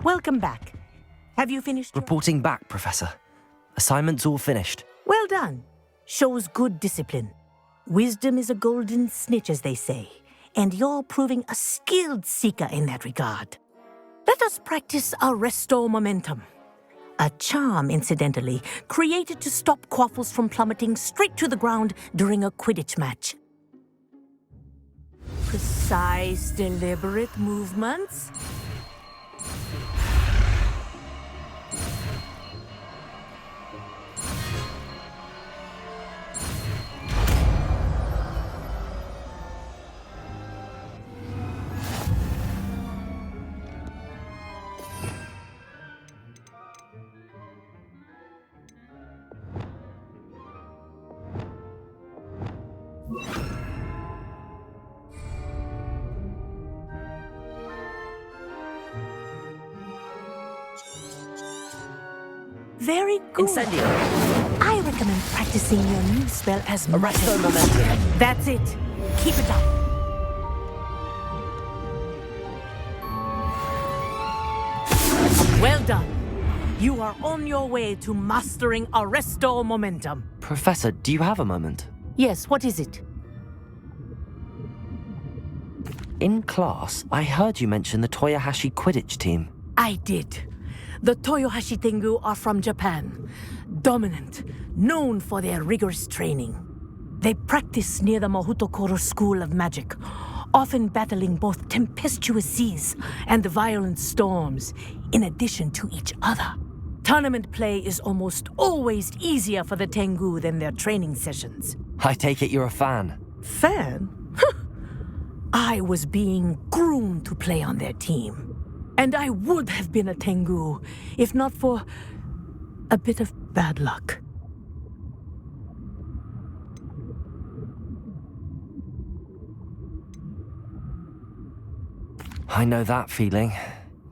Welcome back. Have you finished? Reporting back, Professor. Assignment's all finished. Well done. Shows good discipline. Wisdom is a golden snitch, as they say, and you're proving a skilled seeker in that regard. Let us practice Arresto Momentum. A charm, incidentally, created to stop Quaffles from plummeting straight to the ground during a Quidditch match. Precise, deliberate movements. Very good. Incendio. I recommend practicing your new spell as much Arresto as Momentum. That's it. Keep it up. Well done. You are on your way to mastering Arresto Momentum. Professor, do you have a moment? Yes, what is it? In class, I heard you mention the Toyohashi Quidditch team. I did. The Toyohashi Tengu are from Japan. Dominant, known for their rigorous training. They practice near the Mahutokoro School of Magic, often battling both tempestuous seas and violent storms, in addition to each other. Tournament play is almost always easier for the Tengu than their training sessions. I take it you're a fan. Fan? I was being groomed to play on their team. And I would have been a Tengu, if not for a bit of bad luck. I know that feeling.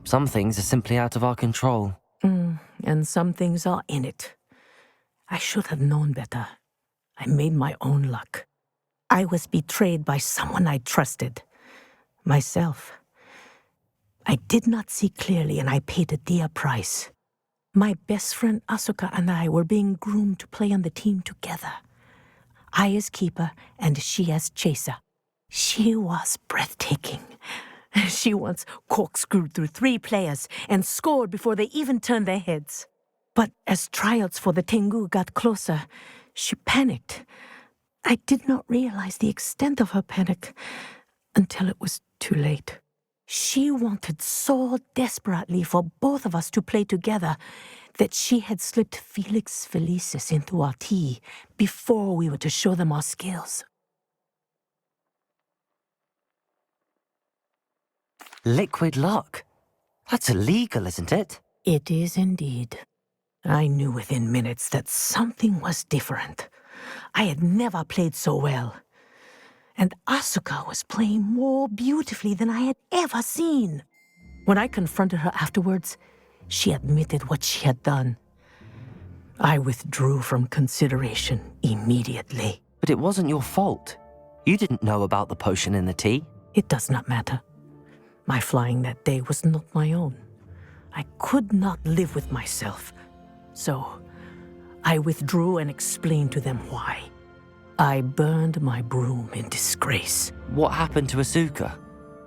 Some things are simply out of our control. And some things are in it. I should have known better. I made my own luck. I was betrayed by someone I trusted. Myself. I did not see clearly, and I paid a dear price. My best friend Asuka and I were being groomed to play on the team together. I as keeper, and she as chaser. She was breathtaking. She once corkscrewed through 3 players and scored before they even turned their heads. But as tryouts for the Tengu got closer, she panicked. I did not realize the extent of her panic until it was too late. She wanted so desperately for both of us to play together that she had slipped Felix Felicis into our tea before we were to show them our skills. Liquid luck? That's illegal, isn't it? It is indeed. I knew within minutes that something was different. I had never played so well. And Asuka was playing more beautifully than I had ever seen. When I confronted her afterwards, she admitted what she had done. I withdrew from consideration immediately. But it wasn't your fault. You didn't know about the potion in the tea. It does not matter. My flying that day was not my own. I could not live with myself. So, I withdrew and explained to them why. I burned my broom in disgrace. What happened to Asuka?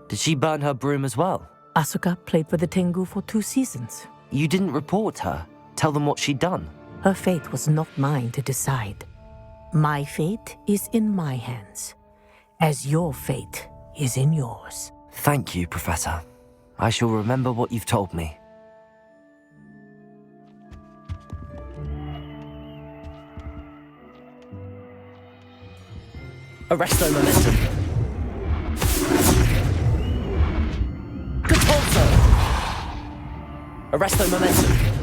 Did she burn her broom as well? Asuka played for the Tengu for 2 seasons. You didn't report her? Tell them what she'd done? Her fate was not mine to decide. My fate is in my hands, as your fate is in yours. Thank you, Professor. I shall remember what you've told me. Arresto Momentum. Good also. Arresto Momentum.